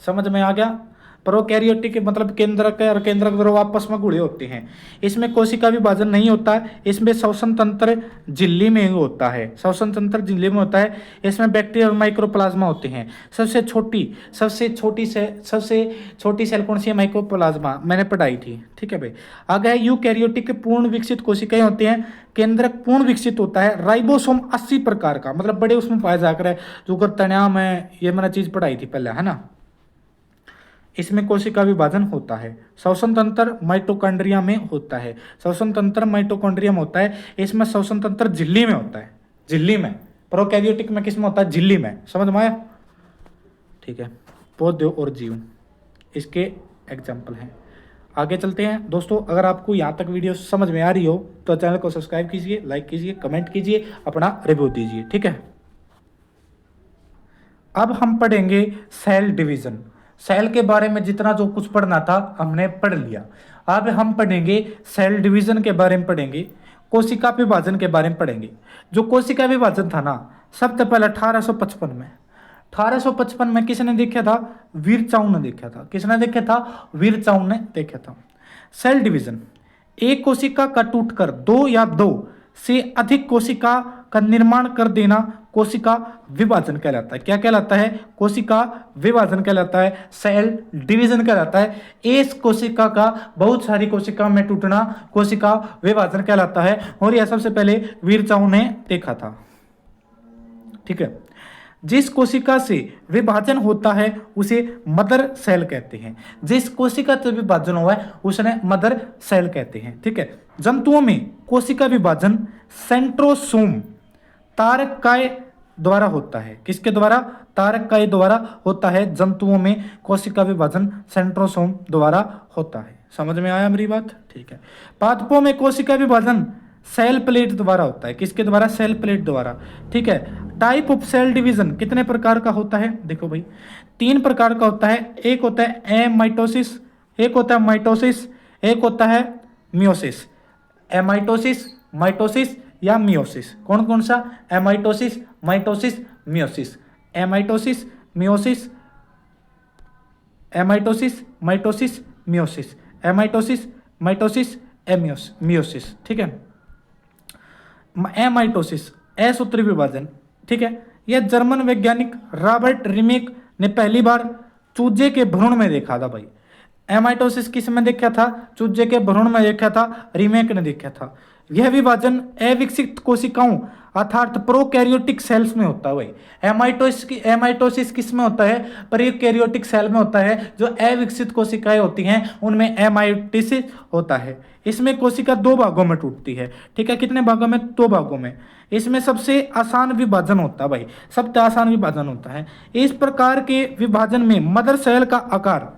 समझ में आ गया? प्रोकैरियोटिक मतलब केंद्रक और केंद्रक ध्रुव आपस में जुड़े होते हैं। इसमें कोशिका विभाजन नहीं होता है। इसमें श्वसन तंत्र झिल्ली में होता है। श्वसन तंत्र झिल्ली में होता है। इसमें बैक्टीरिया और माइक्रोप्लाज्मा होते हैं। सबसे छोटी सेल कौन सी है? माइक्रोप्लाज्मा, मैंने पढ़ाई थी। ठीक है भाई। आगे है यूकैरियोटिक पूर्ण विकसित कोशिकाएं होती हैं। केंद्रक पूर्ण विकसित होता है। राइबोसोम 80 प्रकार का, मतलब बड़े उसमें पाया जाकर है, जो तनाव में, ये मैंने चीज पढ़ाई थी पहले, है ना। इसमें कोशिका विभाजन होता है। श्वसन तंत्र माइटोकॉन्ड्रिया में होता है। श्वसन तंत्र माइटोकॉन्ड्रिया में होता है। इसमें श्वसन तंत्र झिल्ली में होता है। झिल्ली में। प्रोकैरियोटिक में किस में होता है? झिल्ली में। समझ में आया? ठीक है। पौधे और जीव इसके एग्जाम्पल हैं। आगे चलते हैं दोस्तों। अगर आपको यहाँ तक वीडियो समझ में आ रही हो तो चैनल को सब्सक्राइब कीजिए, लाइक कीजिए, कमेंट कीजिए, अपना रिव्यू दीजिए। ठीक है। अब हम पढ़ेंगे सेल डिवीजन। सेल के बारे में जितना जो कुछ पढ़ना था हमने पढ़ लिया। अब हम पढ़ेंगे सेल डिवीजन के बारे में, पढ़ेंगे कोशिका विभाजन के बारे में पढ़ेंगे। जो कोशिका विभाजन था ना, सबसे पहले 1855 में किसने देखा था? वीरचाउ ने देखा था। किसने देखा था? वीरचाउ ने देखा था। सेल डिवीजन, एक कोशिका का टूटकर 2 या 2 से अधिक कोशिका का निर्माण कर देना कोशिका विभाजन कहलाता है। क्या कहलाता है? कोशिका विभाजन कहलाता है। सेल डिवीजन कहलाता है। एक कोशिका का बहुत सारी कोशिका में टूटना कोशिका विभाजन कहलाता है। और यह सबसे पहले वीरचाउ ने देखा था। ठीक है। जिस कोशिका से विभाजन होता है उसे मदर सेल कहते हैं। जिस कोशिका से विभाजन हुआ है उसने मदर सेल कहते हैं। ठीक है। जंतुओं में कोशिका विभाजन सेंट्रोसोम तारककाय द्वारा होता है। किसके द्वारा? तारककाय द्वारा होता है। जंतुओं में कोशिका विभाजन सेंट्रोसोम द्वारा होता है। समझ में आया मेरी बात? ठीक है। पादपों में कोशिका विभाजन सेल प्लेट द्वारा होता है। किसके द्वारा? सेल प्लेट द्वारा। ठीक है। टाइप ऑफ सेल डिवीजन कितने प्रकार का होता है? देखो भाई, 3 प्रकार का होता है। एक होता है एमाइटोसिस, एक होता है माइटोसिस, एक होता है मियोसिस। एमाइटोसिस, माइटोसिस या मियोसिस। कौन कौन सा? Amitosis, mitosis, meiosis. Amitosis, meiosis, amitosis, mitosis, meiosis. Amitosis, mitosis, meiosis. ठीक है। एमाइटोसिस, असूत्री विभाजन। ठीक है। यह जर्मन वैज्ञानिक रॉबर्ट रिमेक ने पहली बार चूजे के भ्रूण में देखा था भाई। एमाइटोसिस किस में देखा था? चूजे के भ्रूण में देखा था। रिमेक ने देखा था। यह विभाजन अविकसित कोशिकाओं अर्थात प्रोकैरियोटिक सेल्स में होता है। भाई एमाइटोसिस किस में होता है? प्रोकैरियोटिक सेल में होता है। जो अविकसित कोशिकाएं होती हैं उनमें एमाइटोसिस होता है। इसमें कोशिका दो भागों में टूटती है। ठीक है, कितने भागों में? दो भागों में। इसमें सबसे आसान विभाजन होता है भाई, सबसे आसान विभाजन होता है। इस प्रकार के विभाजन में मदर सेल का आकार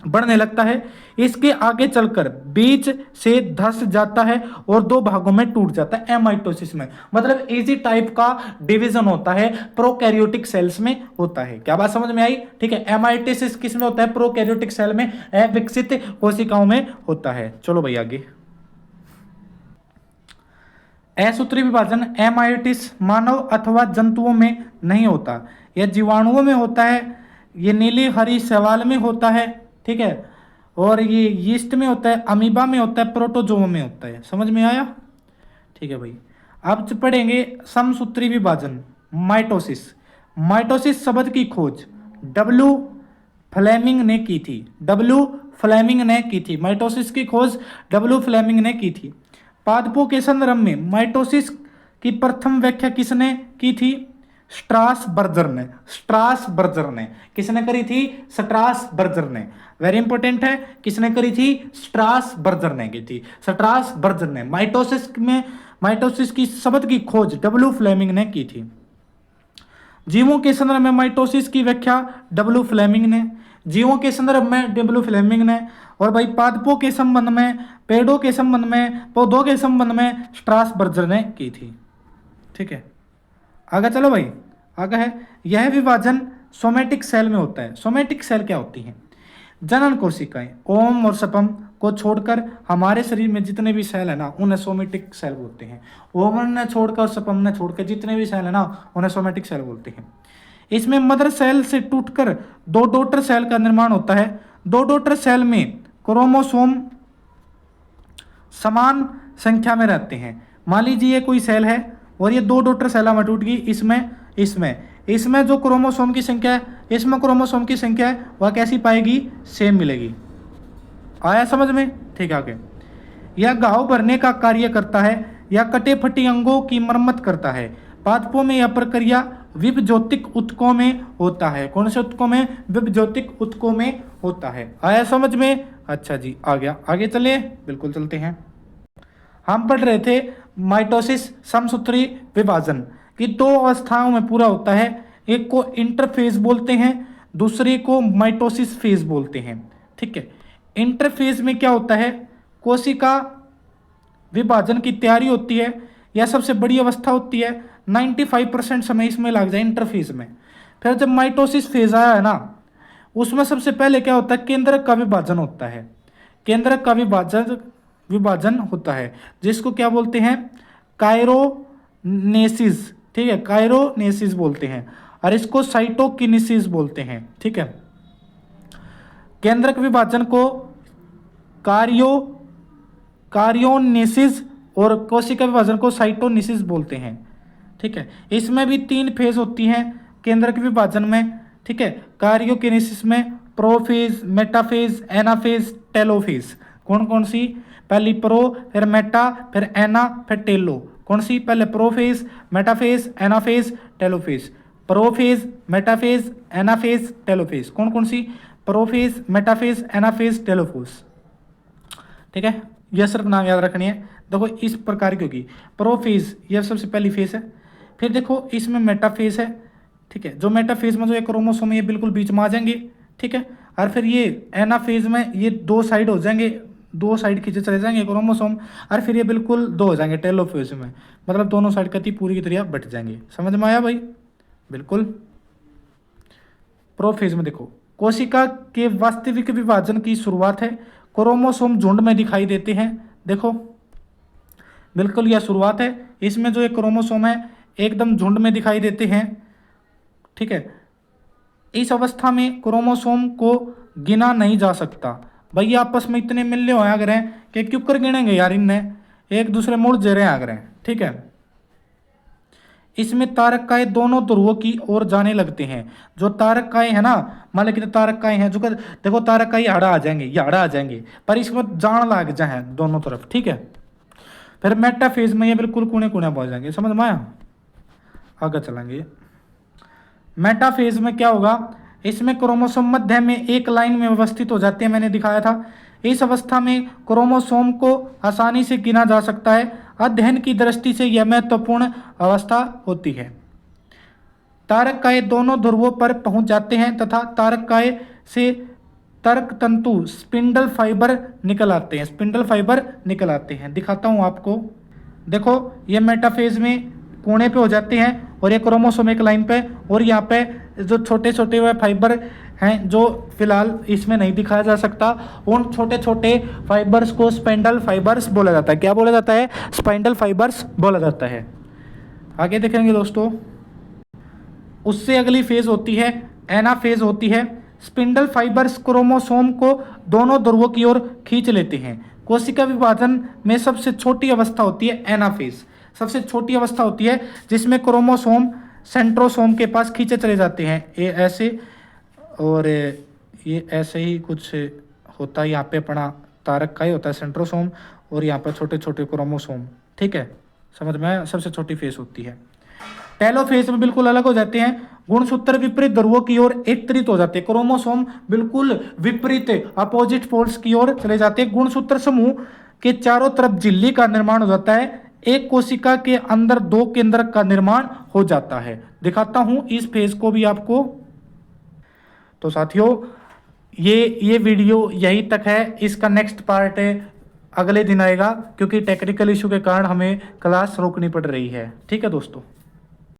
बढ़ने लगता है। इसके आगे चलकर बीच से धस जाता है और दो भागों में टूट जाता है एमाइटोसिस में। मतलब इजी टाइप का डिवीजन होता है, प्रोकैरियोटिक सेल्स में होता है। क्या बात समझ में आई? ठीक है, एमाइटोसिस किस में होता है? प्रोकैरियोटिक सेल में, अविकसित कोशिकाओं में होता है। चलो भाई आगे। असूत्री विभाजन एमाइटिस मानव अथवा जंतुओं में नहीं होता, यह जीवाणुओं में होता है। ये नीली हरी शैवाल में होता है। ठीक है, और ये यीस्ट में होता है, अमीबा में होता है, प्रोटोजोआ में होता है। समझ में आया? ठीक है भाई। अब पढ़ेंगे समसूत्री विभाजन, माइटोसिस। माइटोसिस शब्द की खोज डब्ल्यू फ्लेमिंग ने की थी। डब्ल्यू फ्लेमिंग ने की थी। माइटोसिस की खोज डब्ल्यू फ्लेमिंग ने की थी। पादपों के संदर्भ में माइटोसिस की प्रथम व्याख्या किसने की थी? स्ट्रासबर्गर ने। स्ट्रासबर्गर ने किसने करी थी? स्ट्रासबर्गर ने। वेरी इंपॉर्टेंट है, किसने करी थी? स्ट्रासबर्गर ने की थी। स्ट्रासबर्गर ने माइटोसिस की शब्द की खोज डब्ल्यू फ्लेमिंग ने की थी। जीवों के संदर्भ में माइटोसिस की व्याख्या डब्ल्यू फ्लेमिंग ने। जीवों के संदर्भ में डब्ल्यू फ्लेमिंग ने। और भाई पादपों के संबंध में, पेड़ों के संबंध में, पौधों के संबंध में स्ट्रासबर्गर ने की थी। ठीक है, आगे चलो भाई। आगे है, यह विभाजन सोमेटिक सेल में होता है। सोमेटिक सेल क्या होती हैं? जनन कोशिकाएं। ओम और सपम को छोड़कर हमारे शरीर में जितने भी सेल है ना, उन्हें सोमेटिक सेल बोलते हैं। ओम ने छोड़कर और सपम ने छोड़कर जितने भी सेल है ना, उन्हें सोमेटिक सेल बोलते हैं। इसमें मदर सेल से टूटकर दो डॉटर सेल का निर्माण होता है। दो डॉटर सेल में क्रोमोसोम समान संख्या में रहते हैं। मान लीजिए ये कोई सेल है और ये दो डॉटर सेल में टूट गई। इसमें जो क्रोमोसोम की संख्या है, इसमें क्रोमोसोम की संख्या है, वह कैसी पाएगी? सेम मिलेगी। आया समझ में? ठीक है, आगे। यह घाव भरने का कार्य करता है या कटे फटे अंगों की मरम्मत करता है। पादपों में यह प्रक्रिया विभज्योतिक ऊतकों में होता है। कौन से ऊतकों में? विभज्योतिक ऊतकों में होता है। आया समझ में? अच्छा जी, आ गया। आगे चलिए, बिल्कुल चलते हैं। हम पढ़ रहे थे माइटोसिस समसूत्री विभाजन की दो अवस्थाओं में पूरा होता है। एक को इंटरफेज बोलते हैं, दूसरे को माइटोसिस फेज बोलते हैं। ठीक है, इंटरफेज में क्या होता है? कोशिका विभाजन की तैयारी होती है, यह सबसे बड़ी अवस्था होती है। 95% समय इसमें लग जाए इंटरफेज में। फिर जब माइटोसिस फेज आया है ना, उसमें सबसे पहले क्या होता है? केंद्रक का विभाजन होता है। केंद्रक का विभाजन होता है, जिसको क्या बोलते हैं? कायरोनेसिस। ठीक है, कायरोनेसिस बोलते हैं, और इसको साइटोकिनेसिस बोलते हैं। ठीक है, केंद्रक विभाजन को कारियोनेसिस और कोशिका विभाजन को साइटोनेसिस बोलते हैं। ठीक है, इसमें भी 3 फेज होती हैं केंद्रक विभाजन में। ठीक है, कारियोकिनेसिस में प्रोफेज, मेटाफेज, एनाफेज, टेलोफेज। कौन कौन सी? पहली प्रो, फिर मेटा, फिर एना, फिर टेलो। कौन सी? पहले prophase, metaphase, anaphase, telophase. Prophase, metaphase, anaphase, telophase. कौन कौन सी? Prophase, metaphase, anaphase, telophase. ठीक है, यह सिर्फ नाम याद रखनी है। देखो इस प्रकार की होगी। प्रोफेज यह सबसे पहली फेज है। फिर देखो इसमें मेटाफेज है। ठीक है, जो मेटाफेज में जो एक क्रोमोसोम है ये बिल्कुल बीच में आ जाएंगे। ठीक है, और फिर ये एनाफेज में ये 2 साइड हो जाएंगे, 2 साइड खींचे चले जाएंगे क्रोमोसोम, और फिर ये बिल्कुल 2 हो जाएंगे टेलोफेज में। मतलब दोनों साइड कति पूरी की तरह बट जाएंगे। समझ में आया भाई? बिल्कुल। प्रोफेज में देखो कोशिका के वास्तविक विभाजन की शुरुआत है। क्रोमोसोम झुंड में दिखाई देते हैं। देखो बिल्कुल यह शुरुआत है। इसमें जो एक क्रोमोसोम है एकदम झुंड में दिखाई देते हैं। ठीक है, इस अवस्था में क्रोमोसोम को गिना नहीं जा सकता। भाई आपस में इतने मिलने हो अगर हैं कि क्यों कर गिनेंगे यार, इनने एक दूसरे मुड़ जे रहे अगर हैं। ठीक है, इसमें तारकाएं दोनों ध्रुवों की ओर जाने लगते हैं। जो तारकाएं है ना, मान लो कि तारकाएं हैं जो देखो तारकाएं आड़ा आ जाएंगे, ये आड़ा आ जाएंगे, पर इसमें जान लग जाए दोनों तरफ। ठीक है, फिर मेटाफेज में ये बिल्कुल कोने कोने पहुंच जाएंगे। समझ में आया? आगे चलेंगे। मेटाफेज में क्या होगा, इसमें क्रोमोसोम मध्य में एक लाइन में व्यवस्थित हो जाते हैं, मैंने दिखाया था। इस अवस्था में क्रोमोसोम को आसानी से गिना जा सकता है। अध्ययन की दृष्टि से यह महत्वपूर्ण अवस्था होती है। तारककाय दोनों ध्रुवों पर पहुंच जाते हैं तथा तारककाय से तर्क तंतु स्पिंडल फाइबर निकल आते हैं। स्पिंडल फाइबर निकल आते हैं, दिखाता हूं आपको। देखो ये मेटाफेज में कोने पे हो जाते हैं और ये क्रोमोसोम एक लाइन पे, और यहाँ पे जो छोटे छोटे वह फाइबर हैं जो फिलहाल इसमें नहीं दिखाया जा सकता, उन छोटे छोटे फाइबर्स को स्पाइंडल फाइबर्स बोला जाता है। क्या बोला जाता है? स्पाइंडल फाइबर्स बोला जाता है। आगे देखेंगे दोस्तों। उससे अगली फेज होती है एनाफेज होती है। स्पिंडल फाइबर्स क्रोमोसोम को दोनों ध्रुवों की ओर खींच लेते हैं। कोशिका विभाजन में सबसे छोटी अवस्था होती है एनाफेज। सबसे छोटी अवस्था होती है जिसमें क्रोमोसोम सेंट्रोसोम के पास खींचे चले जाते हैं, ये ऐसे, और ये ऐसे ही कुछ होता है। यहाँ पे अपना तारक का ही होता है सेंट्रोसोम, और यहाँ पर छोटे छोटे क्रोमोसोम। ठीक है, समझ में? सबसे छोटी फेज होती है। टेलोफेज में बिल्कुल अलग हो जाते हैं। गुणसूत्र विपरीत ध्रुवों की ओर एकत्रित हो जाते हैं। क्रोमोसोम बिल्कुल विपरीत अपोजिट पोल्स की ओर चले जाते हैं। गुणसूत्र समूह के चारों तरफ झिल्ली का निर्माण हो जाता है। एक कोशिका के अंदर दो केंद्रक का निर्माण हो जाता है। दिखाता हूं इस फेज को भी आपको। तो साथियों ये वीडियो यही तक है। इसका नेक्स्ट पार्ट अगले दिन आएगा, क्योंकि टेक्निकल इशू के कारण हमें क्लास रोकनी पड़ रही है। ठीक है दोस्तों।